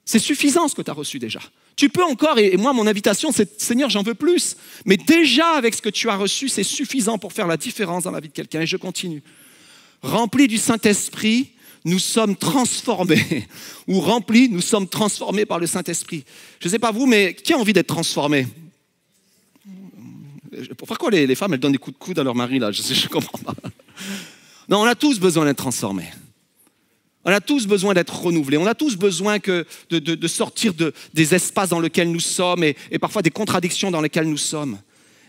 C'est suffisant ce que tu as reçu déjà. Tu peux encore, et moi, mon invitation, c'est, Seigneur, j'en veux plus. Mais déjà, avec ce que tu as reçu, c'est suffisant pour faire la différence dans la vie de quelqu'un. Et je continue. Rempli du Saint-Esprit, nous sommes transformés, ou remplis, nous sommes transformés par le Saint-Esprit. Je ne sais pas vous, mais qui a envie d'être transformé? Pourquoi les femmes, elles donnent des coups de coude à leur mari, là? Je ne comprends pas. Non, on a tous besoin d'être transformés. On a tous besoin d'être renouvelés. On a tous besoin de sortir des espaces dans lesquels nous sommes et parfois des contradictions dans lesquelles nous sommes.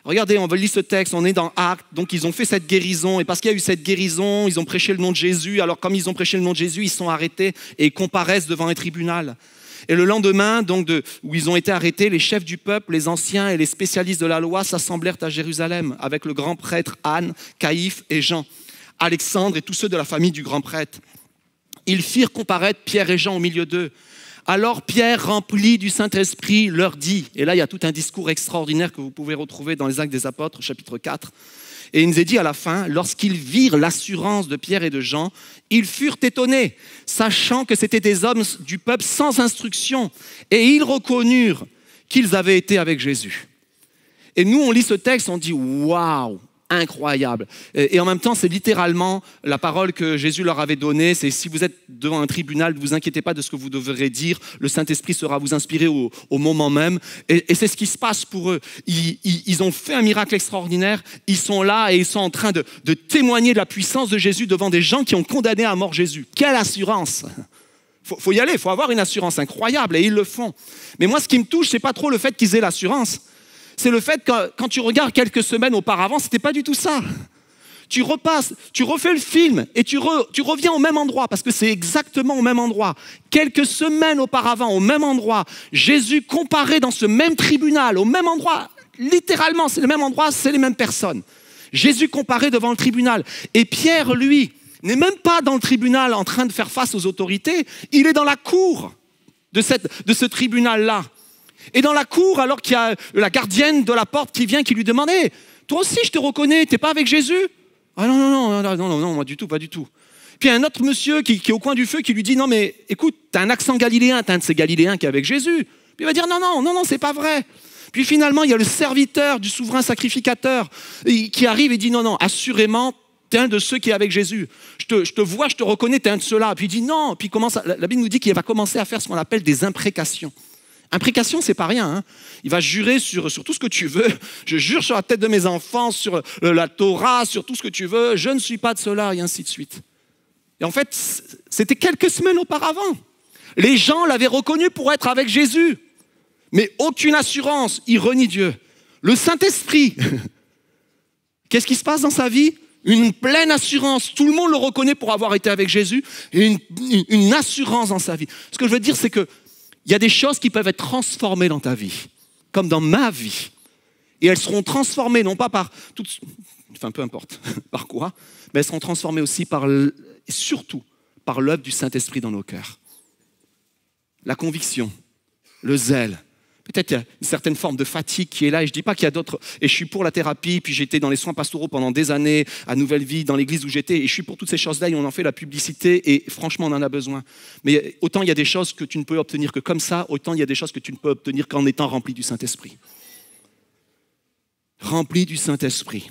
Regardez, on va lire ce texte, on est dans Actes, donc ils ont fait cette guérison, et parce qu'il y a eu cette guérison, ils ont prêché le nom de Jésus, alors comme ils ont prêché le nom de Jésus, ils sont arrêtés et ils comparaissent devant un tribunal. Et le lendemain, donc où ils ont été arrêtés, les chefs du peuple, les anciens et les spécialistes de la loi s'assemblèrent à Jérusalem avec le grand prêtre Anne, Caïphe et Jean, Alexandre et tous ceux de la famille du grand prêtre. Ils firent comparaître Pierre et Jean au milieu d'eux. Alors Pierre, rempli du Saint-Esprit, leur dit, et là il y a tout un discours extraordinaire que vous pouvez retrouver dans les Actes des Apôtres, chapitre 4, et il nous est dit à la fin, lorsqu'ils virent l'assurance de Pierre et de Jean, ils furent étonnés, sachant que c'étaient des hommes du peuple sans instruction, et ils reconnurent qu'ils avaient été avec Jésus. Et nous, on lit ce texte, on dit « Waouh !» Incroyable. Et en même temps, c'est littéralement la parole que Jésus leur avait donnée. C'est si vous êtes devant un tribunal, ne vous inquiétez pas de ce que vous devrez dire. Le Saint-Esprit sera vous inspirer au moment même. Et c'est ce qui se passe pour eux. Ils ont fait un miracle extraordinaire. Ils sont là et ils sont en train de témoigner de la puissance de Jésus devant des gens qui ont condamné à mort Jésus. Quelle assurance! Faut y aller, il faut avoir une assurance incroyable et ils le font. Mais moi, ce qui me touche, c'est pas trop le fait qu'ils aient l'assurance. C'est le fait que quand tu regardes quelques semaines auparavant, c'était pas du tout ça. Tu repasses, tu refais le film et tu reviens au même endroit parce que c'est exactement au même endroit. Quelques semaines auparavant, au même endroit, Jésus comparé dans ce même tribunal, au même endroit, littéralement, c'est le même endroit, c'est les mêmes personnes. Jésus comparé devant le tribunal. Et Pierre, lui, n'est même pas dans le tribunal en train de faire face aux autorités, il est dans la cour de ce tribunal-là. Et dans la cour, alors qu'il y a la gardienne de la porte qui vient, qui lui demande hey, « Toi aussi, je te reconnais, t'es pas avec Jésus ?» Ah non, moi du tout, pas du tout. Puis il y a un autre monsieur qui est au coin du feu qui lui dit « Non mais écoute, t'as un accent galiléen, t'as un de ces Galiléens qui est avec Jésus. » Puis il va dire « Non, c'est pas vrai. » Puis finalement, il y a le serviteur du souverain sacrificateur qui arrive et dit « Non, assurément, t'es un de ceux qui est avec Jésus. Je te vois, je te reconnais, t'es un de ceux-là. » Puis il dit « Non. » Puis la Bible nous dit qu'il va commencer à faire ce qu'on appelle des imprécations. Imprécation, c'est pas rien. Hein. Il va jurer sur tout ce que tu veux. Je jure sur la tête de mes enfants, sur la Torah, sur tout ce que tu veux. Je ne suis pas de cela, et ainsi de suite. Et en fait, c'était quelques semaines auparavant. Les gens l'avaient reconnu pour être avec Jésus. Mais aucune assurance, il renie Dieu. Le Saint-Esprit, qu'est-ce qui se passe dans sa vie? Une pleine assurance. Tout le monde le reconnaît pour avoir été avec Jésus. Et une assurance dans sa vie. Ce que je veux dire, c'est que il y a des choses qui peuvent être transformées dans ta vie, comme dans ma vie. Et elles seront transformées, non pas par enfin peu importe par quoi, mais elles seront transformées aussi surtout par l'œuvre du Saint-Esprit dans nos cœurs. La conviction, le zèle. Peut-être qu'il y a une certaine forme de fatigue qui est là, et je ne dis pas qu'il y a d'autres. Et je suis pour la thérapie, puis j'étais dans les soins pastoraux pendant des années, à Nouvelle Vie, dans l'église où j'étais, et je suis pour toutes ces choses-là, et on en fait la publicité, et franchement, on en a besoin. Mais autant il y a des choses que tu ne peux obtenir que comme ça, autant il y a des choses que tu ne peux obtenir qu'en étant rempli du Saint-Esprit. Rempli du Saint-Esprit.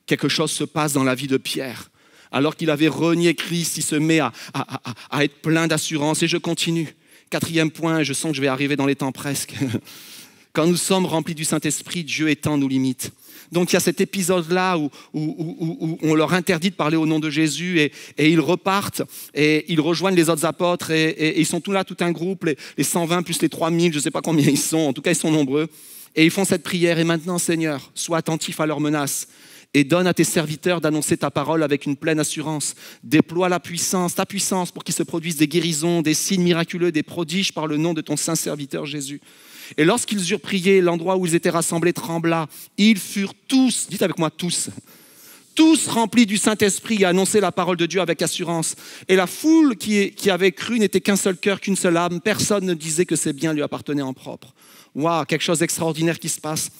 Quelque chose se passe dans la vie de Pierre. Alors qu'il avait renié Christ, il se met à être plein d'assurance, et je continue. 4e point, je sens que je vais arriver dans les temps presque. Quand nous sommes remplis du Saint-Esprit, Dieu étend nos limites. Donc il y a cet épisode-là où on leur interdit de parler au nom de Jésus et ils repartent et ils rejoignent les autres apôtres et ils sont tous là, tout un groupe, les 120 plus les 3000, je ne sais pas combien ils sont, en tout cas ils sont nombreux. Et ils font cette prière. Et maintenant, Seigneur, sois attentif à leurs menaces et donne à tes serviteurs d'annoncer ta parole avec une pleine assurance. Déploie ta puissance pour qu'il se produise des guérisons, des signes miraculeux, des prodiges par le nom de ton saint serviteur Jésus. Et lorsqu'ils eurent prié, l'endroit où ils étaient rassemblés trembla. Ils furent tous, dites avec moi tous remplis du Saint-Esprit et annonçaient la parole de Dieu avec assurance. Et la foule qui avait cru n'était qu'un seul cœur, qu'une seule âme. Personne ne disait que ses biens lui appartenaient en propre. Waouh, quelque chose d'extraordinaire qui se passe.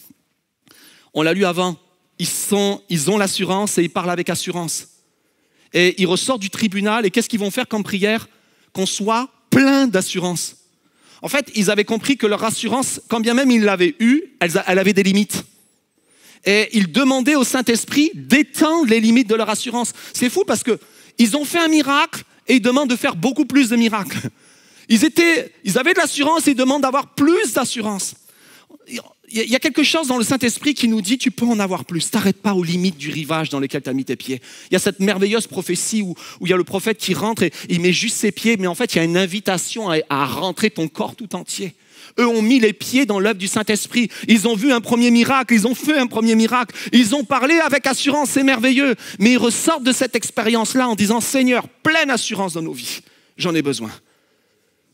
On l'a lu avant. Ils ont l'assurance et ils parlent avec assurance. Et ils ressortent du tribunal et qu'est-ce qu'ils vont faire comme prière? Qu'on soit plein d'assurance. En fait, ils avaient compris que leur assurance, quand bien même ils l'avaient eue, elle avait des limites. Et ils demandaient au Saint-Esprit d'étendre les limites de leur assurance. C'est fou parce qu'ils ont fait un miracle et ils demandent de faire beaucoup plus de miracles. Ils avaient de l'assurance et ils demandent d'avoir plus d'assurance. Il y a quelque chose dans le Saint-Esprit qui nous dit tu peux en avoir plus. T'arrêtes pas aux limites du rivage dans lequel tu as mis tes pieds. Il y a cette merveilleuse prophétie où il y a le prophète qui rentre et il met juste ses pieds, mais en fait il y a une invitation à rentrer ton corps tout entier. Eux ont mis les pieds dans l'œuvre du Saint-Esprit. Ils ont vu un premier miracle, ils ont fait un premier miracle. Ils ont parlé avec assurance, c'est merveilleux. Mais ils ressortent de cette expérience-là en disant Seigneur, pleine assurance dans nos vies. J'en ai besoin.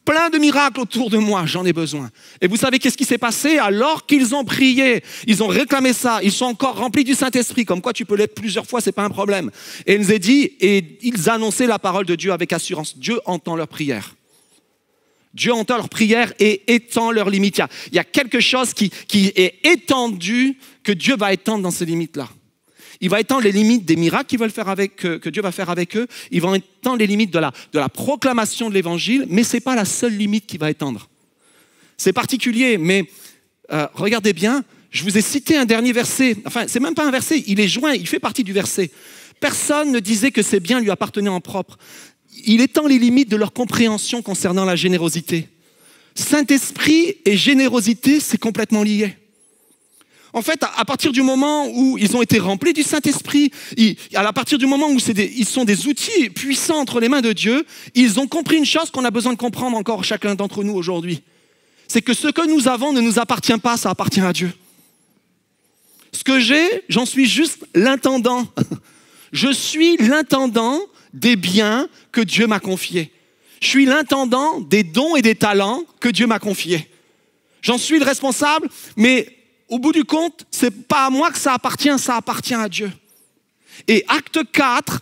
Plein de miracles autour de moi, j'en ai besoin. Et vous savez qu'est-ce qui s'est passé? Alors qu'ils ont prié, ils ont réclamé ça, ils sont encore remplis du Saint-Esprit, comme quoi tu peux l'être plusieurs fois, c'est pas un problème. Et il nous est dit, et ils annonçaient la parole de Dieu avec assurance. Dieu entend leur prière. Dieu entend leur prière et étend leurs limites. Il y a quelque chose qui est étendu, que Dieu va étendre dans ces limites-là. Il va étendre les limites des miracles que Dieu va faire avec eux. Il va étendre les limites de la proclamation de l'évangile, mais ce n'est pas la seule limite qu'il va étendre. C'est particulier, mais regardez bien, je vous ai cité un dernier verset. Enfin, ce n'est même pas un verset, il est joint, il fait partie du verset. Personne ne disait que ses biens lui appartenaient en propre. Il étend les limites de leur compréhension concernant la générosité. Saint-Esprit et générosité, c'est complètement lié. En fait, à partir du moment où ils ont été remplis du Saint-Esprit, à partir du moment où ils sont des outils puissants entre les mains de Dieu, ils ont compris une chose qu'on a besoin de comprendre encore chacun d'entre nous aujourd'hui. C'est que ce que nous avons ne nous appartient pas, ça appartient à Dieu. Ce que j'ai, j'en suis juste l'intendant. Je suis l'intendant des biens que Dieu m'a confiés. Je suis l'intendant des dons et des talents que Dieu m'a confiés. J'en suis le responsable, mais au bout du compte, c'est pas à moi que ça appartient à Dieu. Et acte 4,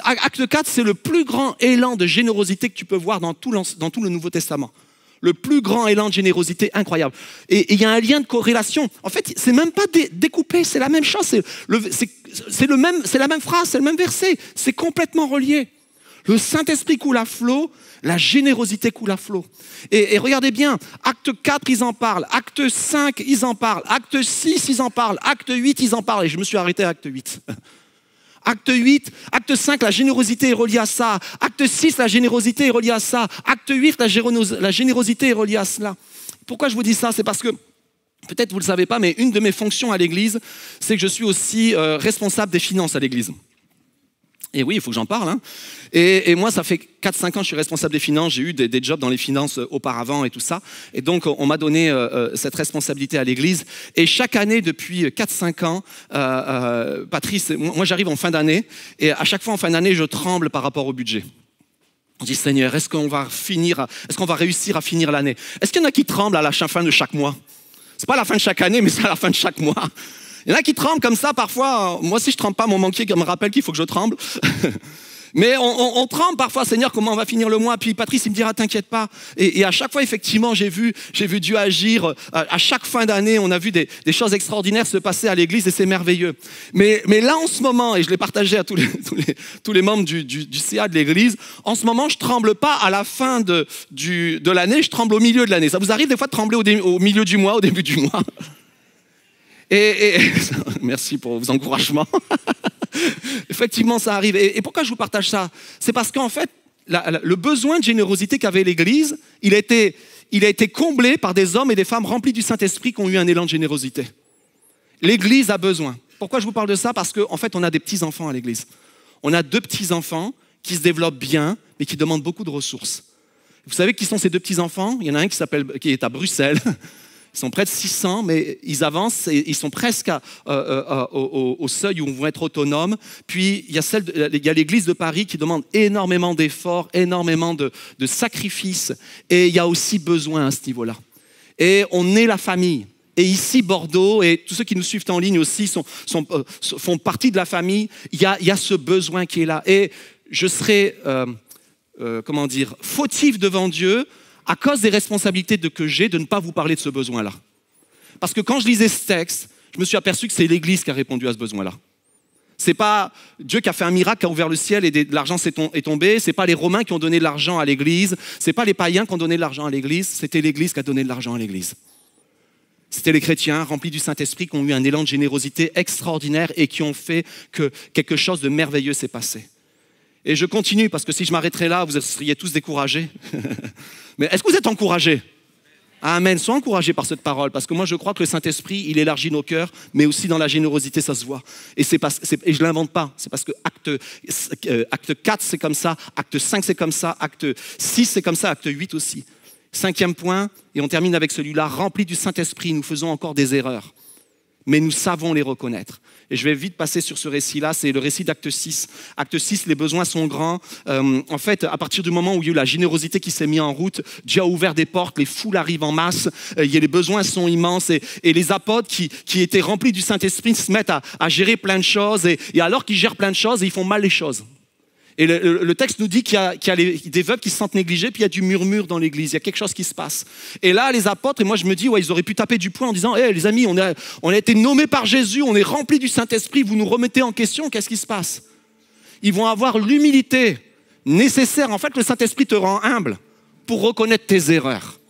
acte 4, c'est le plus grand élan de générosité que tu peux voir dans tout le Nouveau Testament. Le plus grand élan de générosité incroyable. Et il y a un lien de corrélation. En fait, c'est même pas découpé, c'est la même chose. C'est la même phrase, c'est le même verset. C'est complètement relié. Le Saint-Esprit coule à flot, la générosité coule à flot. Et regardez bien, acte 4, ils en parlent. Acte 5, ils en parlent. Acte 6, ils en parlent. Acte 8, ils en parlent. Et je me suis arrêté à acte 8. Acte 8, acte 5, la générosité est reliée à ça. Acte 6, la générosité est reliée à ça. Acte 8, la générosité est reliée à cela. Pourquoi je vous dis ça? C'est parce que, peut-être vous ne le savez pas, mais une de mes fonctions à l'église, c'est que je suis aussi responsable des finances à l'église. Et oui, il faut que j'en parle. Hein. Et moi, ça fait 4-5 ans que je suis responsable des finances. J'ai eu des jobs dans les finances auparavant et tout ça. Et donc, on m'a donné cette responsabilité à l'église. Et chaque année, depuis 4-5 ans, Patrice, moi j'arrive en fin d'année. Et à chaque fois en fin d'année, je tremble par rapport au budget. On dit, Seigneur, est-ce qu'on va réussir à finir l'année? Est-ce qu'il y en a qui tremblent à la fin de chaque mois? C'est pas à la fin de chaque année, mais c'est à la fin de chaque mois. Il y en a qui tremblent comme ça parfois. Moi, si je tremble pas, mon banquier me rappelle qu'il faut que je tremble. Mais on tremble parfois, Seigneur, comment on va finir le mois? Puis Patrice, il me dira, t'inquiète pas. Et à chaque fois, effectivement, j'ai vu Dieu agir. À chaque fin d'année, on a vu des choses extraordinaires se passer à l'église et c'est merveilleux. Mais là, en ce moment, et je l'ai partagé à tous les membres du CA de l'église, en ce moment, je tremble pas à la fin de l'année, je tremble au milieu de l'année. Ça vous arrive des fois de trembler au milieu du mois, au début du mois? Et merci pour vos encouragements. Effectivement, ça arrive. Et pourquoi je vous partage ça? C'est parce qu'en fait, le besoin de générosité qu'avait l'Église, il a été comblé par des hommes et des femmes remplis du Saint-Esprit qui ont eu un élan de générosité. L'Église a besoin. Pourquoi je vous parle de ça? Parce qu'en fait, on a des petits-enfants à l'Église. On a 2 petits-enfants qui se développent bien, mais qui demandent beaucoup de ressources. Vous savez qui sont ces 2 petits-enfants? Il y en a un qui est à Bruxelles. Ils sont près de 600, mais ils avancent et ils sont presque au seuil où ils vont être autonomes. Puis, il y a l'église de Paris qui demande énormément d'efforts, énormément de sacrifices. Et il y a aussi besoin à ce niveau-là. Et on est la famille. Et ici, Bordeaux, et tous ceux qui nous suivent en ligne aussi font partie de la famille. Il y a ce besoin qui est là. Et je serai, fautif devant Dieu à cause des responsabilités que j'ai de ne pas vous parler de ce besoin-là. Parce que quand je lisais ce texte, je me suis aperçu que c'est l'Église qui a répondu à ce besoin-là. C'est pas Dieu qui a fait un miracle, qui a ouvert le ciel et de l'argent est tombé. C'est pas les Romains qui ont donné de l'argent à l'Église. C'est pas les païens qui ont donné de l'argent à l'Église. C'était l'Église qui a donné de l'argent à l'Église. C'était les chrétiens remplis du Saint-Esprit qui ont eu un élan de générosité extraordinaire et qui ont fait que quelque chose de merveilleux s'est passé. Et je continue parce que si je m'arrêterais là, vous seriez tous découragés. Mais est-ce que vous êtes encouragés? Amen. Sois encouragés par cette parole parce que moi je crois que le Saint-Esprit, il élargit nos cœurs, mais aussi dans la générosité, ça se voit. Et je ne l'invente pas. C'est parce que acte 4, c'est comme ça. Acte 5, c'est comme ça. Acte 6, c'est comme ça. Acte 8 aussi. 5e point, et on termine avec celui-là. Remplis du Saint-Esprit, nous faisons encore des erreurs. Mais nous savons les reconnaître. Et je vais vite passer sur ce récit-là, c'est le récit d'Acte 6. Acte 6, les besoins sont grands. En fait, à partir du moment où il y a eu la générosité qui s'est mise en route, Dieu a ouvert des portes, les foules arrivent en masse, les besoins sont immenses. Et les apôtres qui étaient remplis du Saint-Esprit se mettent à gérer plein de choses. Et alors qu'ils gèrent plein de choses, ils font mal les choses. Et le texte nous dit qu'il y a des veuves qui se sentent négligées, puis il y a du murmure dans l'église, il y a quelque chose qui se passe. Et là, les apôtres, et moi je me dis, ouais, ils auraient pu taper du poing en disant, hey, les amis, on a été nommés par Jésus, on est remplis du Saint-Esprit, vous nous remettez en question, qu'est-ce qui se passe? Ils vont avoir l'humilité nécessaire. En fait, le Saint-Esprit te rend humble pour reconnaître tes erreurs.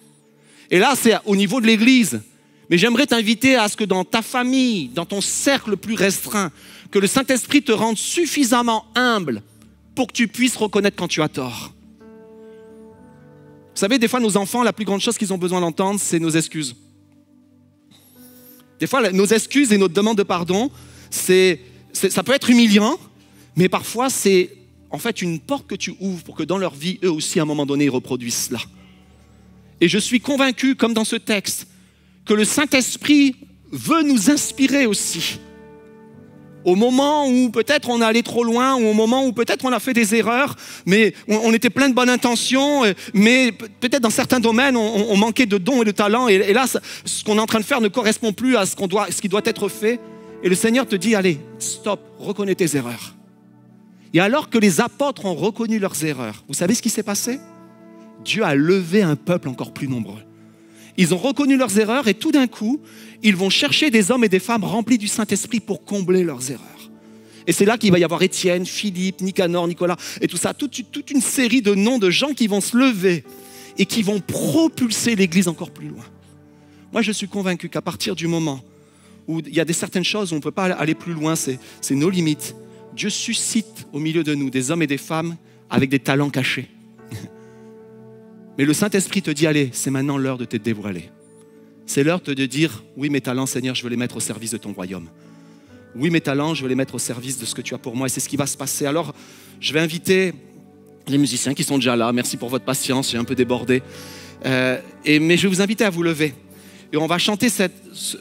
Et là, c'est au niveau de l'église. Mais j'aimerais t'inviter à ce que dans ta famille, dans ton cercle plus restreint, que le Saint-Esprit te rende suffisamment humble pour que tu puisses reconnaître quand tu as tort. Vous savez, des fois, nos enfants, la plus grande chose qu'ils ont besoin d'entendre, c'est nos excuses. Des fois, nos excuses et notre demande de pardon, ça peut être humiliant, mais parfois, c'est en fait une porte que tu ouvres pour que dans leur vie, eux aussi, à un moment donné, ils reproduisent cela. Et je suis convaincu, comme dans ce texte, que le Saint-Esprit veut nous inspirer aussi. Au moment où peut-être on est allé trop loin, ou au moment où peut-être on a fait des erreurs, mais on était plein de bonnes intentions, mais peut-être dans certains domaines, on manquait de dons et de talents, et là, ce qu'on est en train de faire ne correspond plus à ce qui doit être fait. Et le Seigneur te dit, allez, stop, reconnais tes erreurs. Et alors que les apôtres ont reconnu leurs erreurs, vous savez ce qui s'est passé? Dieu a levé un peuple encore plus nombreux. Ils ont reconnu leurs erreurs et tout d'un coup, ils vont chercher des hommes et des femmes remplis du Saint-Esprit pour combler leurs erreurs. Et c'est là qu'il va y avoir Étienne, Philippe, Nicanor, Nicolas et tout ça, toute une série de noms de gens qui vont se lever et qui vont propulser l'Église encore plus loin. Moi, je suis convaincu qu'à partir du moment où il y a certaines choses où on ne peut pas aller plus loin, c'est nos limites. Dieu suscite au milieu de nous des hommes et des femmes avec des talents cachés. Mais le Saint-Esprit te dit, allez, c'est maintenant l'heure de te dévoiler. C'est l'heure de te dire, oui, mes talents, Seigneur, je veux les mettre au service de ton royaume. Oui, mes talents, je veux les mettre au service de ce que tu as pour moi. Et c'est ce qui va se passer. Alors, je vais inviter les musiciens qui sont déjà là. Merci pour votre patience, j'ai un peu débordé. Mais je vais vous inviter à vous lever. Et on va chanter ce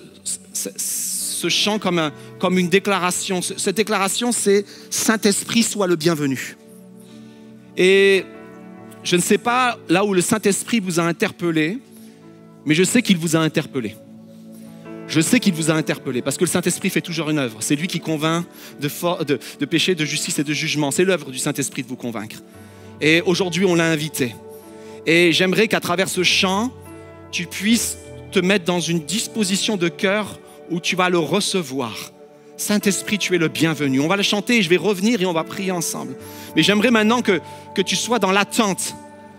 chant comme une déclaration. Cette déclaration, c'est « Saint-Esprit, sois le bienvenu ». Et je ne sais pas là où le Saint-Esprit vous a interpellé, mais je sais qu'il vous a interpellé. Je sais qu'il vous a interpellé parce que le Saint-Esprit fait toujours une œuvre. C'est lui qui convainc de péché, de justice et de jugement. C'est l'œuvre du Saint-Esprit de vous convaincre. Et aujourd'hui, on l'a invité. Et j'aimerais qu'à travers ce chant, tu puisses te mettre dans une disposition de cœur où tu vas le recevoir. Saint-Esprit, tu es le bienvenu. On va le chanter et je vais revenir et on va prier ensemble. Mais j'aimerais maintenant que tu sois dans l'attente.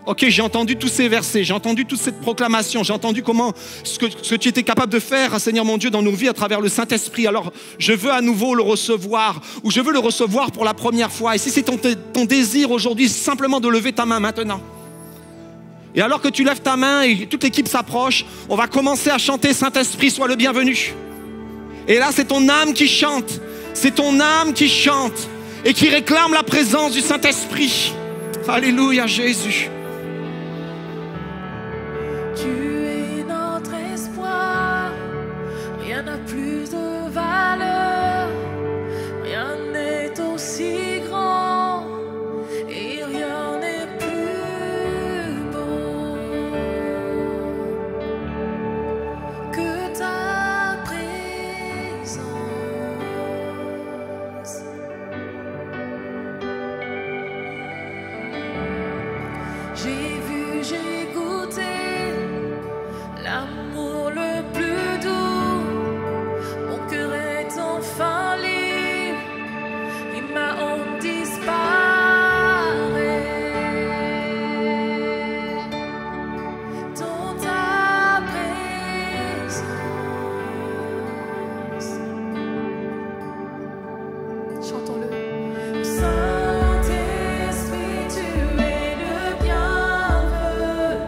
Ok, j'ai entendu tous ces versets, j'ai entendu toute cette proclamation, j'ai entendu comment ce que tu étais capable de faire, Seigneur mon Dieu, dans nos vies à travers le Saint-Esprit. Alors, je veux à nouveau le recevoir, ou je veux le recevoir pour la première fois. Et si c'est ton désir aujourd'hui, simplement de lever ta main maintenant. Et alors que tu lèves ta main et toute l'équipe s'approche, on va commencer à chanter « Saint-Esprit, sois le bienvenu ». Et là, c'est ton âme qui chante, c'est ton âme qui chante et qui réclame la présence du Saint-Esprit. Alléluia, Jésus. Tu es notre espoir, rien n'a plus de valeur, rien n'est aussi grand et rien n'est plus beau que ta présence. J'ai vu, j'ai goûté l'amour le plus doux. Mon cœur est enfin libre et ma honte disparaît. Dans ta présence, chantons-le. Saint-Esprit, tu es le bienvenu.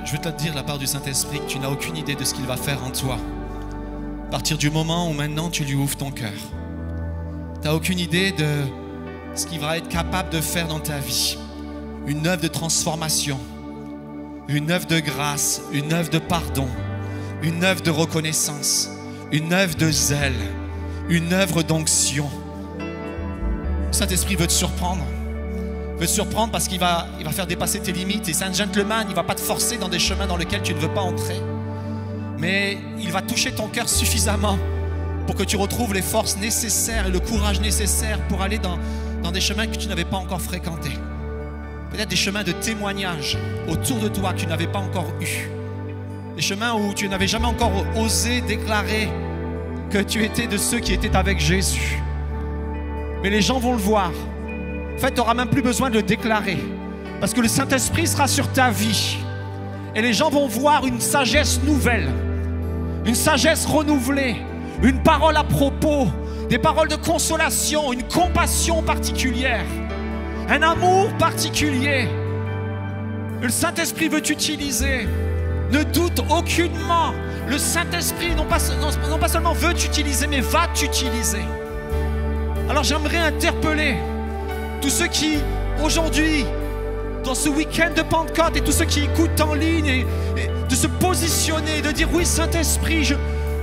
Je veux te dire de la part du Saint-Esprit que tu n'as aucune idée de ce qu'il va faire en toi. À partir du moment où maintenant tu lui ouvres ton cœur. Tu n'as aucune idée de ce qu'il va être capable de faire dans ta vie. Une œuvre de transformation, une œuvre de grâce, une œuvre de pardon, une œuvre de reconnaissance, une œuvre de zèle, une œuvre d'onction. Le Saint-Esprit veut te surprendre. Il veut te surprendre parce qu'il va faire dépasser tes limites. Et c'est un gentleman, il ne va pas te forcer dans des chemins dans lesquels tu ne veux pas entrer. Mais il va toucher ton cœur suffisamment pour que tu retrouves les forces nécessaires et le courage nécessaire pour aller dans des chemins que tu n'avais pas encore fréquentés. Peut-être des chemins de témoignage autour de toi que tu n'avais pas encore eu. Des chemins où tu n'avais jamais encore osé déclarer que tu étais de ceux qui étaient avec Jésus. Mais les gens vont le voir. En fait, tu n'auras même plus besoin de le déclarer. Parce que le Saint-Esprit sera sur ta vie. Et les gens vont voir une sagesse nouvelle. Une sagesse renouvelée. Une parole à propos. Des paroles de consolation. Une compassion particulière. Un amour particulier. Le Saint-Esprit veut t'utiliser. Ne doute aucunement. Le Saint-Esprit non pas seulement veut t'utiliser, mais va t'utiliser. Alors j'aimerais interpeller tous ceux qui, aujourd'hui, dans ce week-end de Pentecôte, et tous ceux qui écoutent en ligne, et de se positionner, de dire, oui, Saint-Esprit,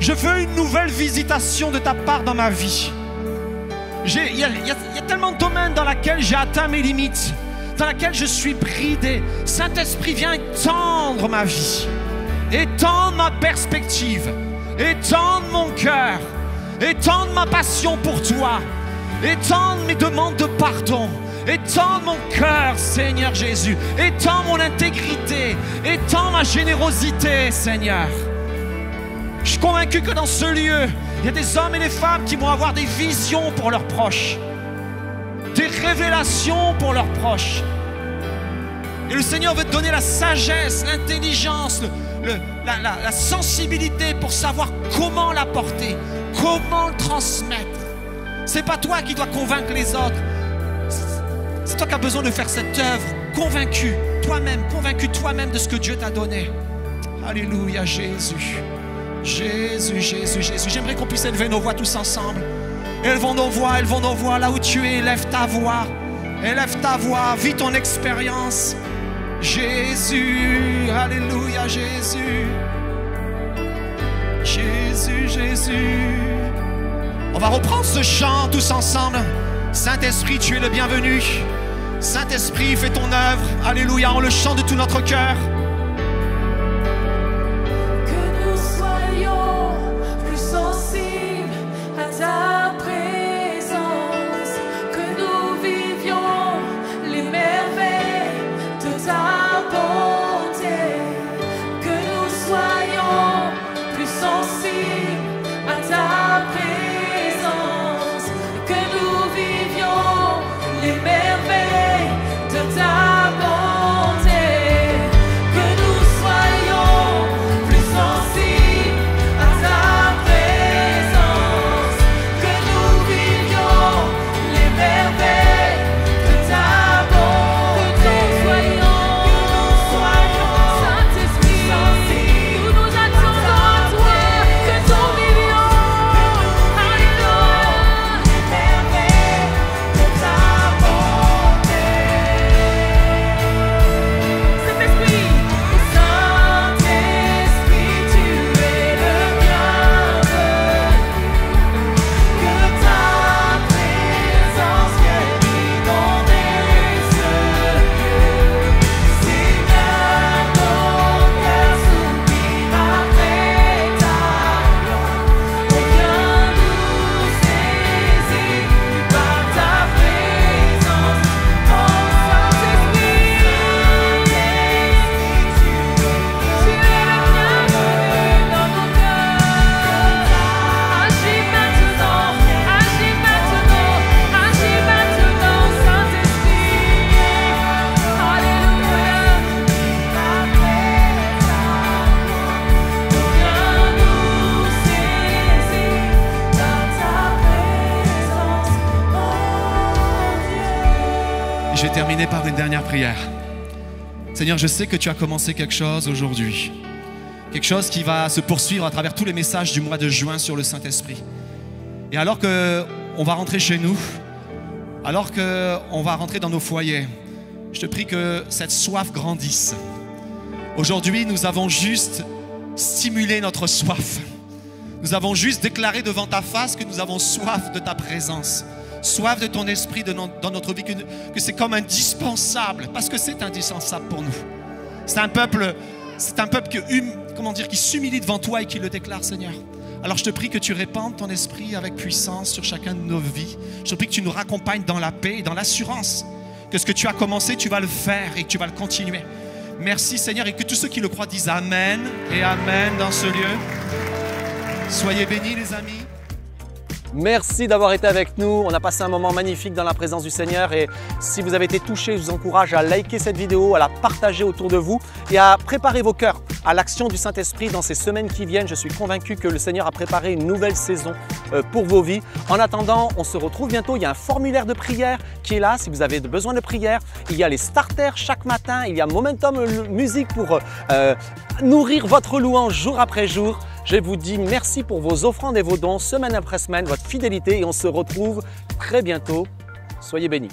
je veux une nouvelle visitation de ta part dans ma vie. Il y a tellement de domaines dans lesquels j'ai atteint mes limites, dans lesquels je suis bridé. Saint-Esprit, viens étendre ma vie, étendre ma perspective, étendre mon cœur, étendre ma passion pour toi, étendre mes demandes de pardon, étendre mon cœur, Seigneur Jésus, étends mon intégrité, étends ma générosité, Seigneur. Je suis convaincu que dans ce lieu, il y a des hommes et des femmes qui vont avoir des visions pour leurs proches, des révélations pour leurs proches. Et le Seigneur veut te donner la sagesse, l'intelligence, la sensibilité pour savoir comment l'apporter, comment le transmettre. C'est pas toi qui dois convaincre les autres. C'est toi qui as besoin de faire cette œuvre, convaincu toi-même de ce que Dieu t'a donné. Alléluia, Jésus. Jésus, Jésus, Jésus. J'aimerais qu'on puisse élever nos voix tous ensemble. Élevons nos voix là où tu es. Élève ta voix, vis ton expérience. Jésus, alléluia, Jésus. Jésus, Jésus. On va reprendre ce chant tous ensemble. Saint-Esprit, tu es le bienvenu. Saint-Esprit, fais ton œuvre. Alléluia, on le chante de tout notre cœur. Que nous soyons plus sensibles à ta présence, que nous vivions les merveilles de ta bonté, que nous soyons plus sensibles à ta présence, que nous vivions les merveilles de ta bonté, que nous soyons plus sensibles à ta présence, que nous vivions les merveilles de ta bonté, que nous soyons, Saint-Esprit, sensibles, nous nous attendons à toi, que nous vivions, alléluia, les merveilles de ta bonté. Saint-Esprit, Saint-Esprit, tu es le bienvenu, que ta présence vienne inonder ce lieu. Seigneur, nos cœurs s'oublient après ta gloire. Oh, viens nous saisir par ta présence. Oh, Saint-Esprit, tu es le bienvenu dans nos cœurs. Agis maintenant, agis maintenant, agis maintenant, Saint-Esprit. Alléluia. Viens nous saisir par ta présence, oh Dieu. Je vais terminer par une dernière prière. Seigneur, je sais que tu as commencé quelque chose aujourd'hui. Quelque chose qui va se poursuivre à travers tous les messages du mois de juin sur le Saint-Esprit. Et alors qu'on va rentrer chez nous, alors qu'on va rentrer dans nos foyers, je te prie que cette soif grandisse. Aujourd'hui, nous avons juste stimulé notre soif. Nous avons juste déclaré devant ta face que nous avons soif de ta présence, soif de ton esprit dans notre vie, que c'est comme indispensable, parce que c'est indispensable pour nous. C'est un peuple qui s'humilie devant toi et qui le déclare, Seigneur. Alors je te prie que tu répandes ton esprit avec puissance sur chacun de nos vies. Je te prie que tu nous raccompagnes dans la paix et dans l'assurance que ce que tu as commencé, tu vas le faire et que tu vas le continuer. Merci Seigneur, et que tous ceux qui le croient disent Amen et Amen dans ce lieu. Soyez bénis les amis. Merci d'avoir été avec nous. On a passé un moment magnifique dans la présence du Seigneur et si vous avez été touché, je vous encourage à liker cette vidéo, à la partager autour de vous et à préparer vos cœurs à l'action du Saint-Esprit dans ces semaines qui viennent. Je suis convaincu que le Seigneur a préparé une nouvelle saison pour vos vies. En attendant, on se retrouve bientôt. Il y a un formulaire de prière qui est là si vous avez besoin de prière. Il y a les starters chaque matin. Il y a Momentum Music pour nourrir votre louange jour après jour. Je vous dis merci pour vos offrandes et vos dons, semaine après semaine, votre fidélité et on se retrouve très bientôt. Soyez bénis.